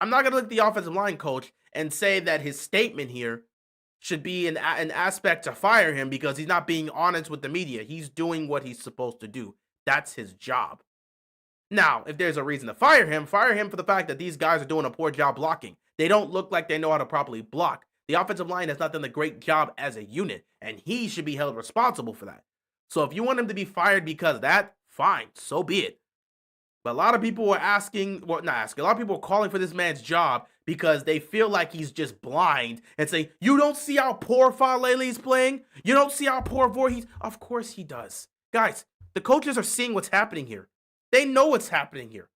I'm not going to look at the offensive line coach and say that his statement here should be an aspect to fire him because he's not being honest with the media. He's doing what he's supposed to do. That's his job. Now, if there's a reason to fire him for the fact that these guys are doing a poor job blocking. They don't look like they know how to properly block. The offensive line has not done a great job as a unit, and he should be held responsible for that. So if you want him to be fired because of that, fine, so be it. But a lot of people are a lot of people are calling for this man's job because they feel like he's just blind and saying, you don't see how poor Faalele is playing? You don't see how poor Voorhees? Of course he does. Guys, the coaches are seeing what's happening here. They know what's happening here.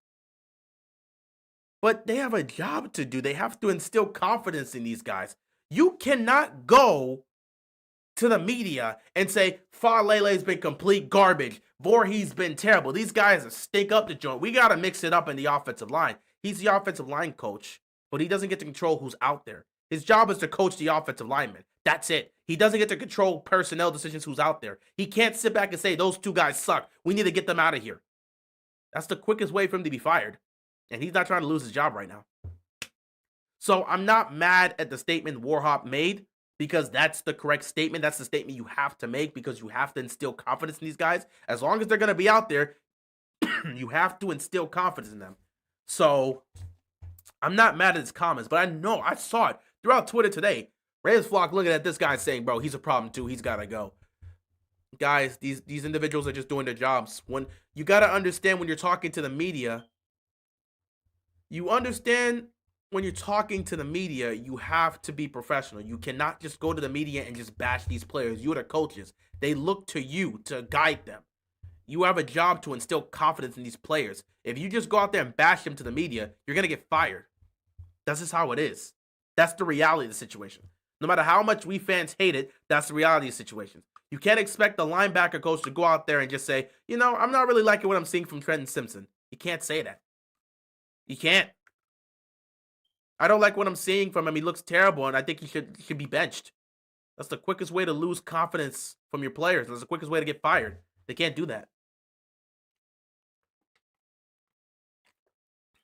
But they have a job to do. They have to instill confidence in these guys. You cannot go to the media and say, Faalele's been complete garbage. Voorhees been terrible. These guys stink up the joint. We got to mix it up in the offensive line. He's the offensive line coach, but he doesn't get to control who's out there. His job is to coach the offensive lineman. That's it. He doesn't get to control personnel decisions who's out there. He can't sit back and say, those two guys suck. We need to get them out of here. That's the quickest way for him to be fired. And he's not trying to lose his job right now. So I'm not mad at the statement Warhop made, because that's the correct statement. That's the statement you have to make, because you have to instill confidence in these guys. As long as they're going to be out there, you have to instill confidence in them. So I'm not mad at his comments, but I know I saw it throughout Twitter today. Ravens Flock looking at this guy saying, bro, he's a problem too. He's got to go. Guys, these individuals are just doing their jobs. When you got to understand when you're talking to the media, you understand when you're talking to the media, you have to be professional. You cannot just go to the media and just bash these players. You are the coaches. They look to you to guide them. You have a job to instill confidence in these players. If you just go out there and bash them to the media, you're going to get fired. That's just how it is. That's the reality of the situation. No matter how much we fans hate it, that's the reality of the situation. You can't expect the linebacker coach to go out there and just say, you know, I'm not really liking what I'm seeing from Trenton Simpson. You can't say that. You can't. I don't like what I'm seeing from him. He looks terrible, and I think he should be benched. That's the quickest way to lose confidence from your players. That's the quickest way to get fired. They can't do that.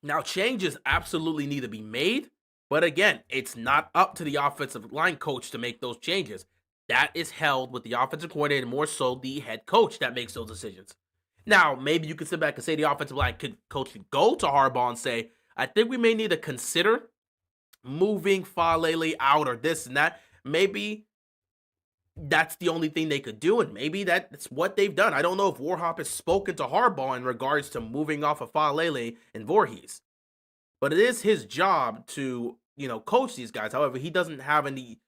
Now, changes absolutely need to be made, but again, it's not up to the offensive line coach to make those changes. That is held with the offensive coordinator, more so the head coach that makes those decisions. Now, maybe you can sit back and say the offensive line coach could go to Harbaugh and say, I think we may need to consider moving Faalele out or this and that. Maybe that's the only thing they could do, and maybe that's what they've done. I don't know if Warhop has spoken to Harbaugh in regards to moving off of Faalele and Voorhees, but it is his job to, you know, coach these guys. However, he doesn't have any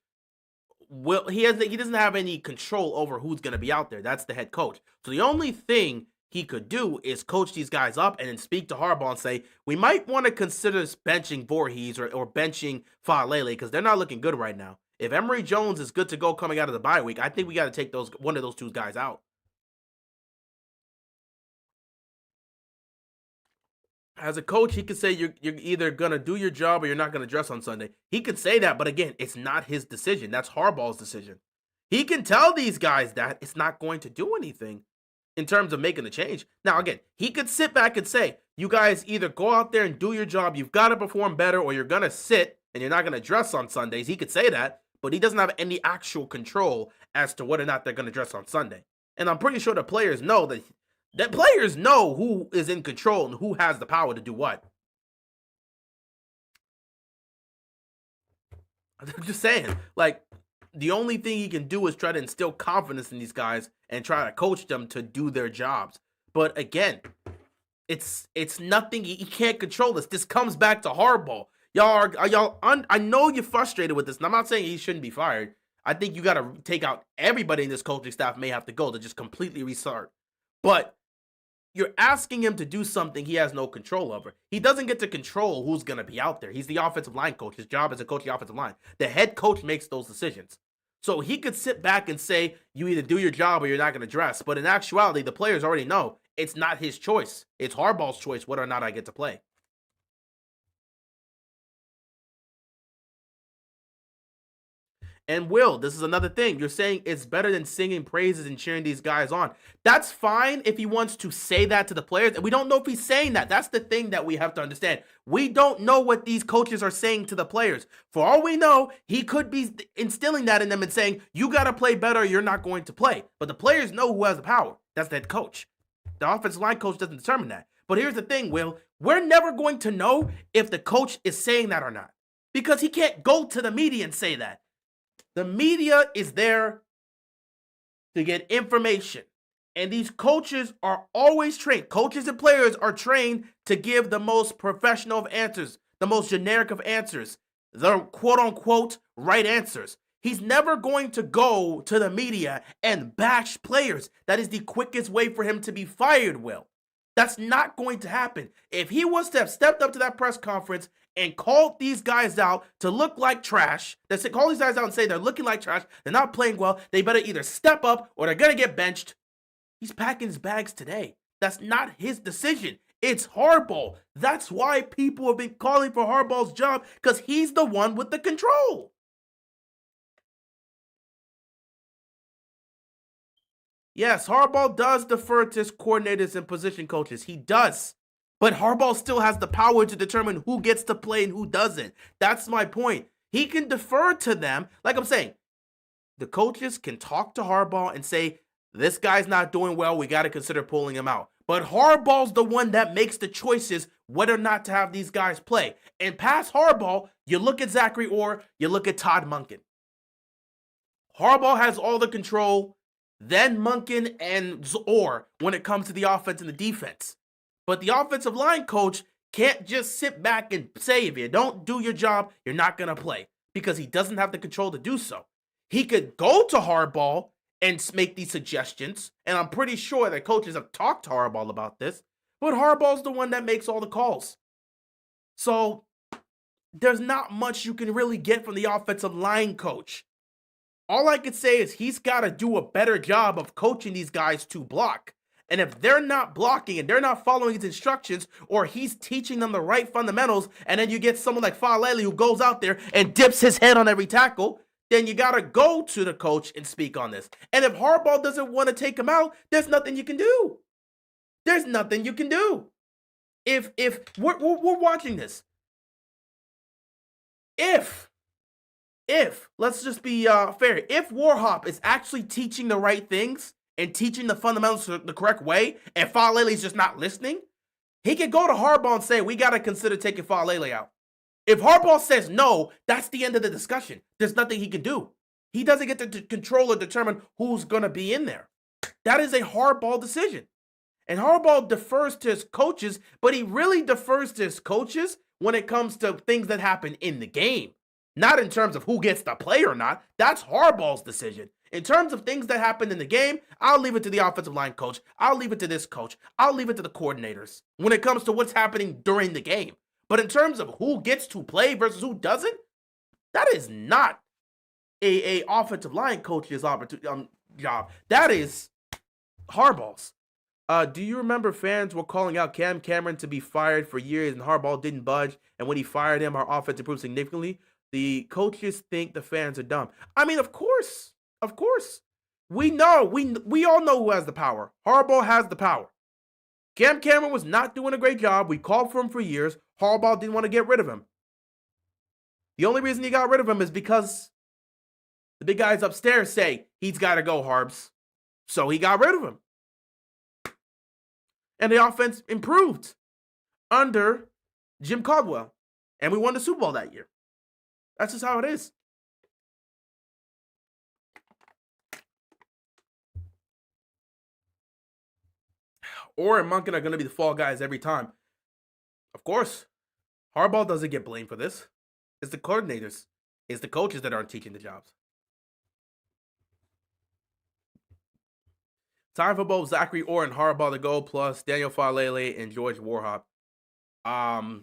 he doesn't have any control over who's going to be out there. That's the head coach. So the only thing he could do is coach these guys up and then speak to Harbaugh and say, we might want to consider benching Voorhees or benching Faalele because they're not looking good right now. If Emory Jones is good to go coming out of the bye week, I think we got to take one of those two guys out. As a coach, he could say you're either going to do your job or you're not going to dress on Sunday. He could say that, but again, it's not his decision. That's Harbaugh's decision. He can tell these guys that it's not going to do anything in terms of making the change. Now, again, he could sit back and say, you guys either go out there and do your job, you've got to perform better, or you're going to sit and you're not going to dress on Sundays. He could say that, but he doesn't have any actual control as to whether or not they're going to dress on Sunday. And I'm pretty sure the players know that players know who is in control and who has the power to do what. I'm just saying, like, the only thing he can do is try to instill confidence in these guys and try to coach them to do their jobs. But again, it's nothing. He can't control this. This comes back to Harbaugh. I know you're frustrated with this, and I'm not saying he shouldn't be fired. I think you got to take out everybody in this coaching staff may have to go to just completely restart. But you're asking him to do something he has no control over. He doesn't get to control who's going to be out there. He's the offensive line coach. His job is to coach the offensive line. The head coach makes those decisions. So he could sit back and say, you either do your job or you're not going to dress. But in actuality, the players already know it's not his choice. It's Harbaugh's choice whether or not I get to play. And Will, this is another thing. You're saying it's better than singing praises and cheering these guys on. That's fine if he wants to say that to the players. And we don't know if he's saying that. That's the thing that we have to understand. We don't know what these coaches are saying to the players. For all we know, he could be instilling that in them and saying, you got to play better or you're not going to play. But the players know who has the power. That's the head coach. The offensive line coach doesn't determine that. But here's the thing, Will. We're never going to know if the coach is saying that or not. Because he can't go to the media and say that. The media is there to get information. And these coaches are always trained. Coaches and players are trained to give the most professional of answers, the most generic of answers, the quote-unquote right answers. He's never going to go to the media and bash players. That is the quickest way for him to be fired, Will. That's not going to happen. If he was to have stepped up to that press conference and called these guys out to look like trash, call these guys out and say they're looking like trash, they're not playing well, they better either step up or they're going to get benched. He's packing his bags today. That's not his decision. It's Harbaugh. That's why people have been calling for Harbaugh's job, because he's the one with the control. Yes, Harbaugh does defer to his coordinators and position coaches. He does. But Harbaugh still has the power to determine who gets to play and who doesn't. That's my point. He can defer to them. Like I'm saying, the coaches can talk to Harbaugh and say, this guy's not doing well, we got to consider pulling him out. But Harbaugh's the one that makes the choices whether or not to have these guys play. And past Harbaugh, you look at Zachary Orr, you look at Todd Monken. Harbaugh has all the control, then Monken and Orr when it comes to the offense and the defense. But the offensive line coach can't just sit back and say, if you don't do your job, you're not going to play, because he doesn't have the control to do so. He could go to Harbaugh and make these suggestions, and I'm pretty sure that coaches have talked to Harbaugh about this, but Harbaugh's the one that makes all the calls. So there's not much you can really get from the offensive line coach. All I could say is he's got to do a better job of coaching these guys to block. And if they're not blocking and they're not following his instructions, or he's teaching them the right fundamentals, and then you get someone like Faalele who goes out there and dips his head on every tackle, then you got to go to the coach and speak on this. And if Harbaugh doesn't want to take him out, there's nothing you can do. There's nothing you can do. If we're watching this, if let's just be fair, if Warhop is actually teaching the right things and teaching the fundamentals the correct way, and Faalele's just not listening, he could go to Harbaugh and say, we got to consider taking Faalele out. If Harbaugh says no, that's the end of the discussion. There's nothing he can do. He doesn't get to control or determine who's going to be in there. That is a Harbaugh decision. And Harbaugh defers to his coaches, but he really defers to his coaches when it comes to things that happen in the game. Not in terms of who gets to play or not. That's Harbaugh's decision. In terms of things that happen in the game, I'll leave it to the offensive line coach. I'll leave it to this coach. I'll leave it to the coordinators when it comes to what's happening during the game. But in terms of who gets to play versus who doesn't, that is not a offensive line coach's job. That is Harbaugh's. Do you remember fans were calling out Cam Cameron to be fired for years, and Harbaugh didn't budge, and when he fired him, our offense improved significantly? The coaches think the fans are dumb. I mean, of course. Of course. We know. We all know who has the power. Harbaugh has the power. Cam Cameron was not doing a great job. We called for him for years. Harbaugh didn't want to get rid of him. The only reason he got rid of him is because the big guys upstairs say he's got to go, Harbs. So he got rid of him. And the offense improved under Jim Caldwell. And we won the Super Bowl that year. That's just how it is. Orr and Monken are going to be the fall guys every time. Of course, Harbaugh doesn't get blamed for this. It's the coordinators. It's the coaches that aren't teaching the jobs. Time for both Zachary Orr and Harbaugh to go, plus Daniel Faalele and George Warhop. I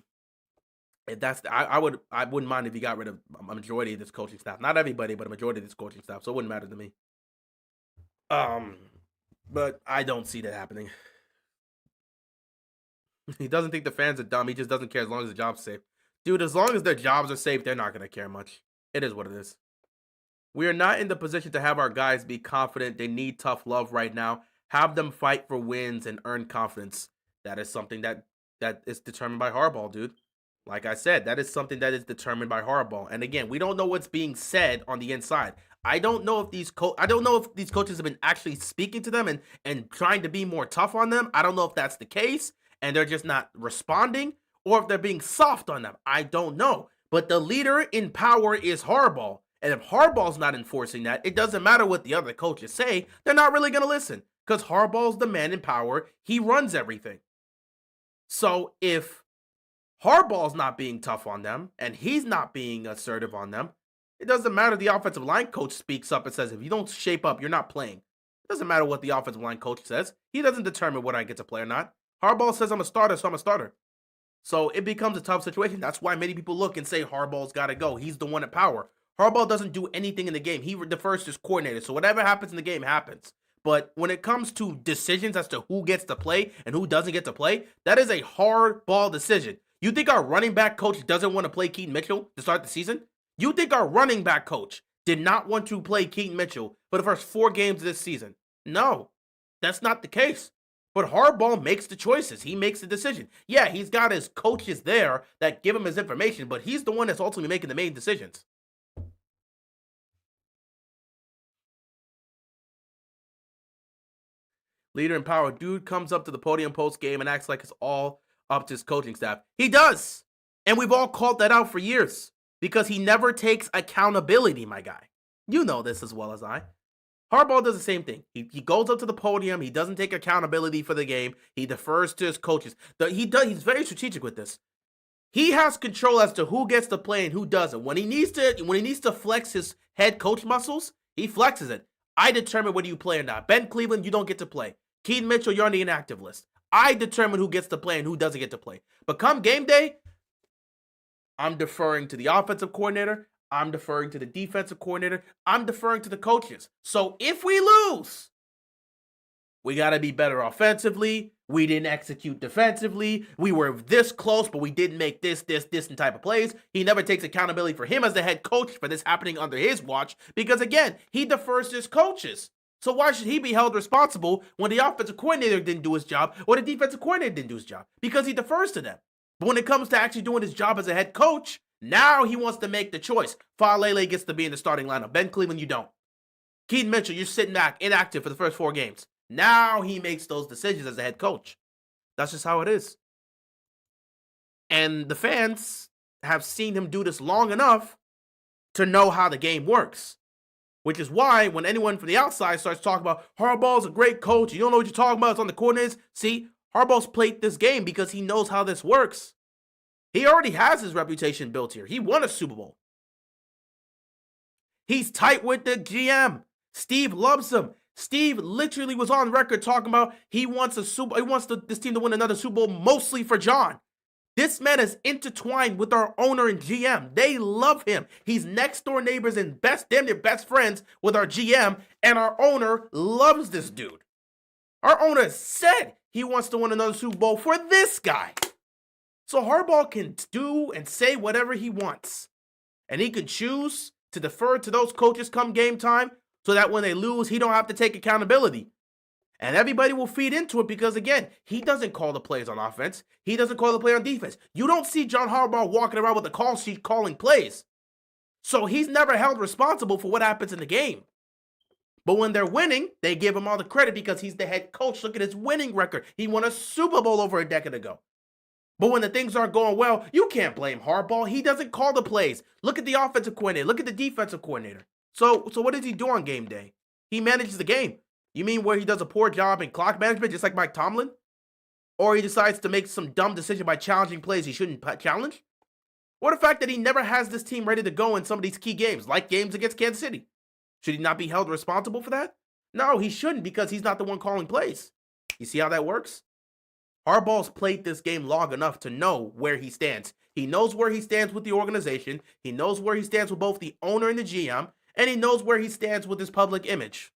wouldn't mind if he got rid of a majority of this coaching staff. Not everybody, but a majority of this coaching staff. So it wouldn't matter to me. But I don't see that happening. He doesn't think the fans are dumb. He just doesn't care as long as the job's safe. Dude, as long as their jobs are safe, they're not going to care much. It is what it is. We are not in the position to have our guys be confident. They need tough love right now. Have them fight for wins and earn confidence. That is something that is determined by Harbaugh, dude. Like I said, that is something that is determined by Harbaugh. And again, we don't know what's being said on the inside. I don't know if these coaches have been actually speaking to them and trying to be more tough on them. I don't know if that's the case and they're just not responding, or if they're being soft on them. I don't know. But the leader in power is Harbaugh. And if Harbaugh's not enforcing that, it doesn't matter what the other coaches say. They're not really going to listen because Harbaugh's the man in power. He runs everything. So if Harbaugh's not being tough on them and he's not being assertive on them, it doesn't matter. The offensive line coach speaks up and says, if you don't shape up, you're not playing. It doesn't matter what the offensive line coach says. He doesn't determine whether I get to play or not. Harbaugh says I'm a starter, so I'm a starter. So it becomes a tough situation. That's why many people look and say Harbaugh's got to go. He's the one at power. Harbaugh doesn't do anything in the game. He defers to his coordinator. So whatever happens in the game happens. But when it comes to decisions as to who gets to play and who doesn't get to play, that is a hard ball decision. You think our running back coach doesn't want to play Keaton Mitchell to start the season? You think our running back coach did not want to play Keaton Mitchell for the first 4 games of this season? No, that's not the case. But Harbaugh makes the choices. He makes the decision. Yeah, he's got his coaches there that give him his information, but he's the one that's ultimately making the main decisions. Leader in power. Dude comes up to the podium post game and acts like it's all up to his coaching staff. He does. And we've all called that out for years because he never takes accountability, my guy. You know this as well as I. Harbaugh does the same thing. He goes up to the podium. He doesn't take accountability for the game. He defers to his coaches. He's very strategic with this. He has control as to who gets to play and who doesn't. When he needs to flex his head coach muscles, he flexes it. I determine whether you play or not. Ben Cleveland, you don't get to play. Keaton Mitchell, you're on the inactive list. I determine who gets to play and who doesn't get to play. But come game day, I'm deferring to the offensive coordinator. I'm deferring to the defensive coordinator. I'm deferring to the coaches. So if we lose, we got to be better offensively. We didn't execute defensively. We were this close, but we didn't make this and type of plays. He never takes accountability for him as the head coach for this happening under his watch because, again, he defers to his coaches. So why should he be held responsible when the offensive coordinator didn't do his job or the defensive coordinator didn't do his job? Because he defers to them. But when it comes to actually doing his job as a head coach, now he wants to make the choice. Faalele gets to be in the starting lineup. Ben Cleveland, you don't. Keaton Mitchell, you're sitting back inactive for the first 4 games. Now he makes those decisions as a head coach. That's just how it is. And the fans have seen him do this long enough to know how the game works. Which is why when anyone from the outside starts talking about Harbaugh's a great coach, you don't know what you're talking about, it's on the coordinates. See, Harbaugh's played this game because he knows how this works. He already has his reputation built here. He won a Super Bowl. He's tight with the GM. Steve loves him. Steve literally was on record talking about he wants this team to win another Super Bowl mostly for John. This man is intertwined with our owner and GM. They love him. He's next door neighbors and damn near best friends with our GM, and our owner loves this dude. Our owner said he wants to win another Super Bowl for this guy. So Harbaugh can do and say whatever he wants. And he can choose to defer to those coaches come game time so that when they lose, he don't have to take accountability. And everybody will feed into it because, again, he doesn't call the plays on offense. He doesn't call the play on defense. You don't see John Harbaugh walking around with a call sheet calling plays. So he's never held responsible for what happens in the game. But when they're winning, they give him all the credit because he's the head coach. Look at his winning record. He won a Super Bowl over a decade ago. But when the things aren't going well, you can't blame Harbaugh. He doesn't call the plays. Look at the offensive coordinator. Look at the defensive coordinator. So what does he do on game day? He manages the game. You mean where he does a poor job in clock management, just like Mike Tomlin? Or he decides to make some dumb decision by challenging plays he shouldn't challenge? Or the fact that he never has this team ready to go in some of these key games, like games against Kansas City? Should he not be held responsible for that? No, he shouldn't because he's not the one calling plays. You see how that works? Harbaugh's played this game long enough to know where he stands. He knows where he stands with the organization. He knows where he stands with both the owner and the GM. And he knows where he stands with his public image.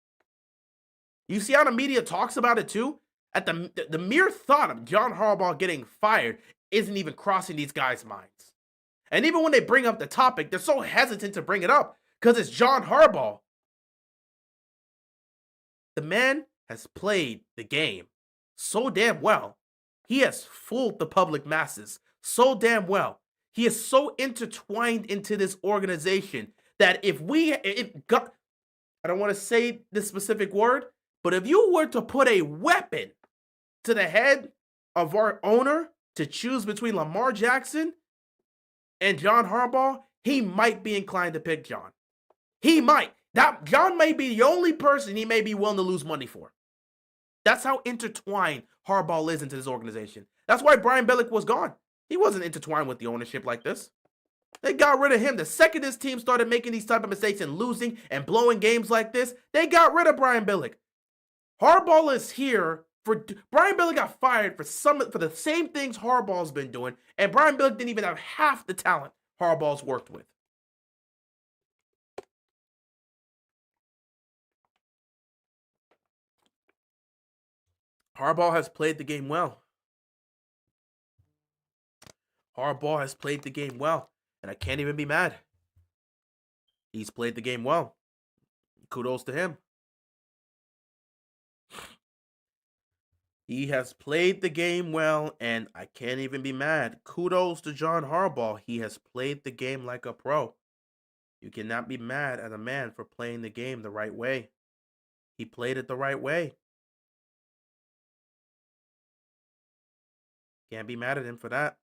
You see how the media talks about it too? At the mere thought of John Harbaugh getting fired isn't even crossing these guys' minds. And even when they bring up the topic, they're so hesitant to bring it up because it's John Harbaugh. The man has played the game so damn well. He has fooled the public masses so damn well. He is so intertwined into this organization that I don't want to say this specific word, but if you were to put a weapon to the head of our owner to choose between Lamar Jackson and John Harbaugh, he might be inclined to pick John. He might. John may be the only person he may be willing to lose money for. That's how intertwined Harbaugh is into this organization. That's why Brian Billick was gone. He wasn't intertwined with the ownership like this. They got rid of him. The second this team started making these type of mistakes and losing and blowing games like this, they got rid of Brian Billick. Harbaugh is here for Brian Billick got fired for the same things Harbaugh's been doing, and Brian Billick didn't even have half the talent Harbaugh's worked with. Harbaugh has played the game well. Harbaugh has played the game well, and I can't even be mad. He's played the game well. Kudos to him. He has played the game well, and I can't even be mad. Kudos to John Harbaugh. He has played the game like a pro. You cannot be mad at a man for playing the game the right way. He played it the right way. Can't be mad at him for that.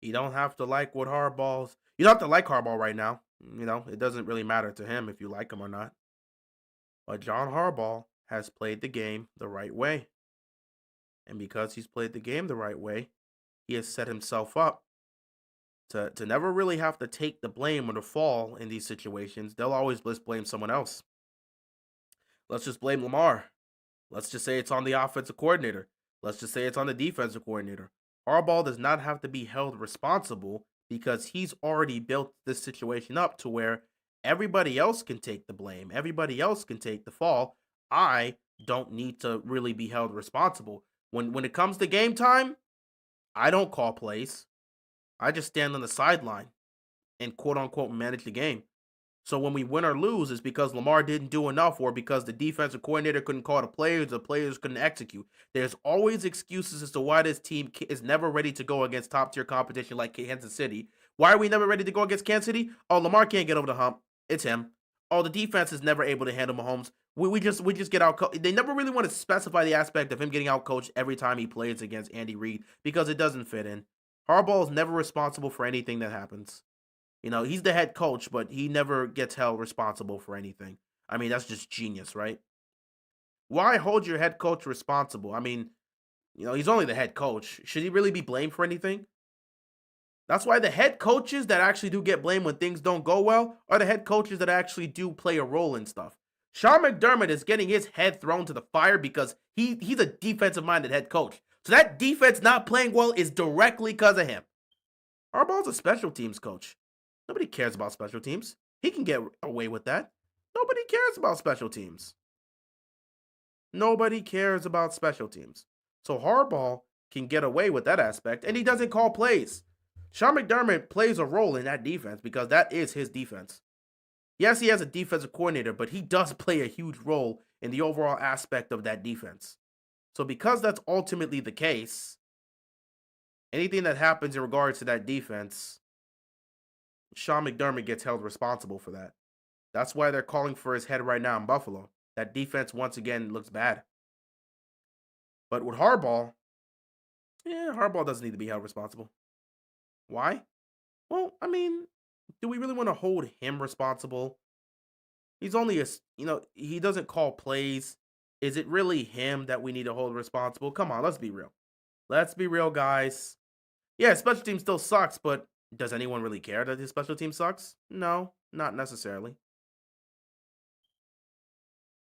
You don't have to like what Harbaugh's. You don't have to like Harbaugh right now. You know, it doesn't really matter to him if you like him or not. But John Harbaugh has played the game the right way. And because he's played the game the right way, he has set himself up to never really have to take the blame or the fall in these situations. They'll always just blame someone else. Let's just blame Lamar. Let's just say it's on the offensive coordinator. Let's just say it's on the defensive coordinator. Harbaugh does not have to be held responsible because he's already built this situation up to where everybody else can take the blame. Everybody else can take the fall. I don't need to really be held responsible. When it comes to game time, I don't call plays. I just stand on the sideline and quote unquote manage the game. So when we win or lose, it's because Lamar didn't do enough or because the defensive coordinator couldn't call the players couldn't execute. There's always excuses as to why this team is never ready to go against top-tier competition like Kansas City. Why are we never ready to go against Kansas City? Oh, Lamar can't get over the hump. It's him. Oh, the defense is never able to handle Mahomes. We just get out. They never really want to specify the aspect of him getting out coached every time he plays against Andy Reid because it doesn't fit in. Harbaugh is never responsible for anything that happens. You know, he's the head coach, but he never gets held responsible for anything. I mean, that's just genius, right? Why hold your head coach responsible? I mean, you know, he's only the head coach. Should he really be blamed for anything? That's why the head coaches that actually do get blamed when things don't go well are the head coaches that actually do play a role in stuff. Sean McDermott is getting his head thrown to the fire because he's a defensive-minded head coach. So that defense not playing well is directly because of him. Harbaugh's a special teams coach. Nobody cares about special teams. He can get away with that. Nobody cares about special teams. Nobody cares about special teams. So Harbaugh can get away with that aspect, and he doesn't call plays. Sean McDermott plays a role in that defense because that is his defense. Yes, he has a defensive coordinator, but he does play a huge role in the overall aspect of that defense. So because that's ultimately the case, anything that happens in regards to that defense, Sean McDermott gets held responsible for that. That's why they're calling for his head right now in Buffalo. That defense, once again, looks bad. But with Harbaugh, Harbaugh doesn't need to be held responsible. Why? Well, I mean, do we really want to hold him responsible? He's only he doesn't call plays. Is it really him that we need to hold responsible? Come on, let's be real. Let's be real, guys. Yeah, special team still sucks, but does anyone really care that his special team sucks? No, not necessarily.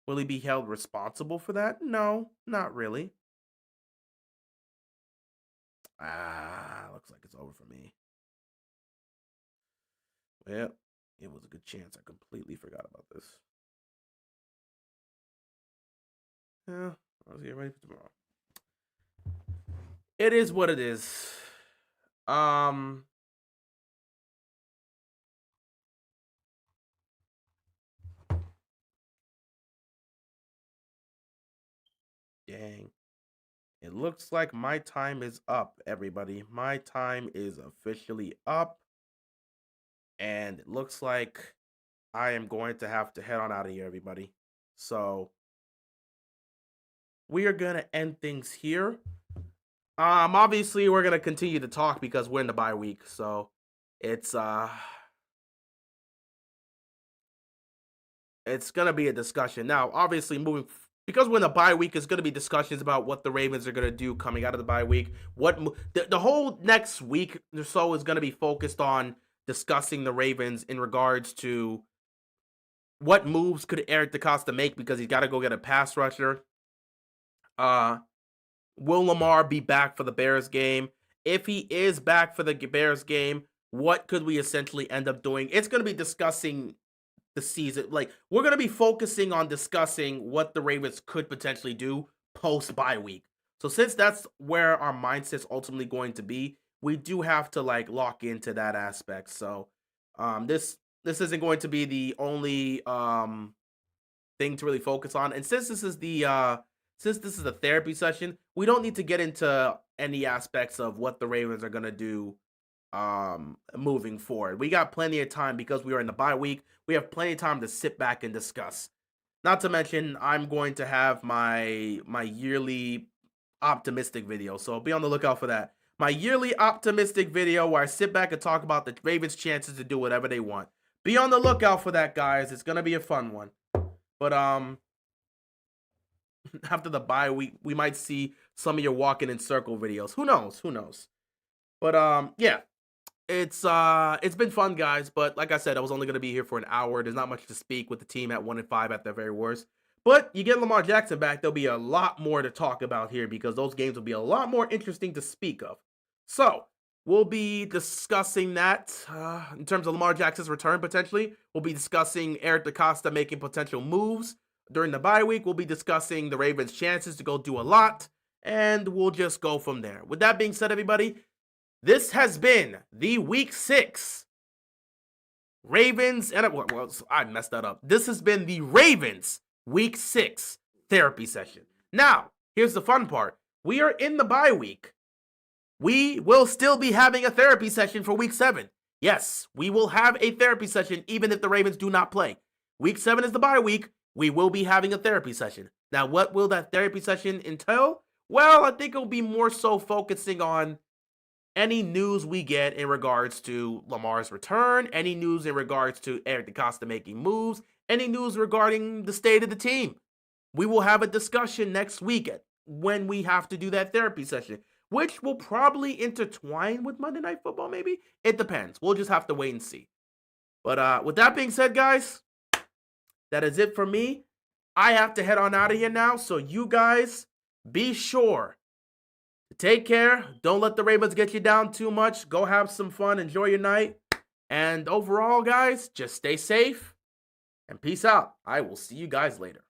Will he be held responsible for that? No, not really. Looks like it's over for me. Well, it was a good chance. I completely forgot about this. Yeah, let's get ready for tomorrow. It is what it is. Dang. It looks like my time is up, everybody. My time is officially up. And it looks like I am going to have to head on out of here, everybody. So we are going to end things here. Obviously we're going to continue to talk because we're in the bye week. So it's going to be a discussion. Now, obviously because we're in the bye week, it's going to be discussions about what the Ravens are going to do coming out of the bye week. The whole next week or so is going to be focused on discussing the Ravens in regards to what moves could Eric DeCosta make because he's got to go get a pass rusher. Will Lamar be back for the Bears game? If he is back for the Bears game, what could we essentially end up doing? It's going to be discussing the season. Like, we're going to be focusing on discussing what the Ravens could potentially do post bye week. So since that's where our mindset's ultimately going to be, we do have to like lock into that aspect. So this isn't going to be the only thing to really focus on. And since this is a therapy session, we don't need to get into any aspects of what the Ravens are going to do moving forward. We got plenty of time because we are in the bye week. We have plenty of time to sit back and discuss. Not to mention, I'm going to have my yearly optimistic video, so be on the lookout for that. My yearly optimistic video where I sit back and talk about the Ravens' chances to do whatever they want. Be on the lookout for that, guys. It's gonna be a fun one. But after the bye week, we might see some of your walking in circle videos. Who knows? Who knows? But yeah. It's been fun, guys, but like I said, I was only going to be here for an hour. There's not much to speak with the team at 1-5 at their very worst. But you get Lamar Jackson back, there'll be a lot more to talk about here because those games will be a lot more interesting to speak of. So, we'll be discussing that in terms of Lamar Jackson's return, potentially. We'll be discussing Eric DeCosta making potential moves during the bye week. We'll be discussing the Ravens' chances to go do a lot, and we'll just go from there. With that being said, everybody, this has been the Week 6 Ravens, and well, I messed that up. This has been the Ravens Week 6 therapy session. Now, here's the fun part. We are in the bye week. We will still be having a therapy session for Week 7. Yes, we will have a therapy session even if the Ravens do not play. Week 7 is the bye week. We will be having a therapy session. Now, what will that therapy session entail? Well, I think it'll be more so focusing on any news we get in regards to Lamar's return, any news in regards to Eric DeCosta making moves, any news regarding the state of the team. We will have a discussion next week when we have to do that therapy session, which will probably intertwine with Monday Night Football, maybe? It depends. We'll just have to wait and see. But with that being said, guys, that is it for me. I have to head on out of here now, so you guys be sure to take care. Don't let the Ravens get you down too much. Go have some fun. Enjoy your night. And overall, guys, just stay safe and peace out. I will see you guys later.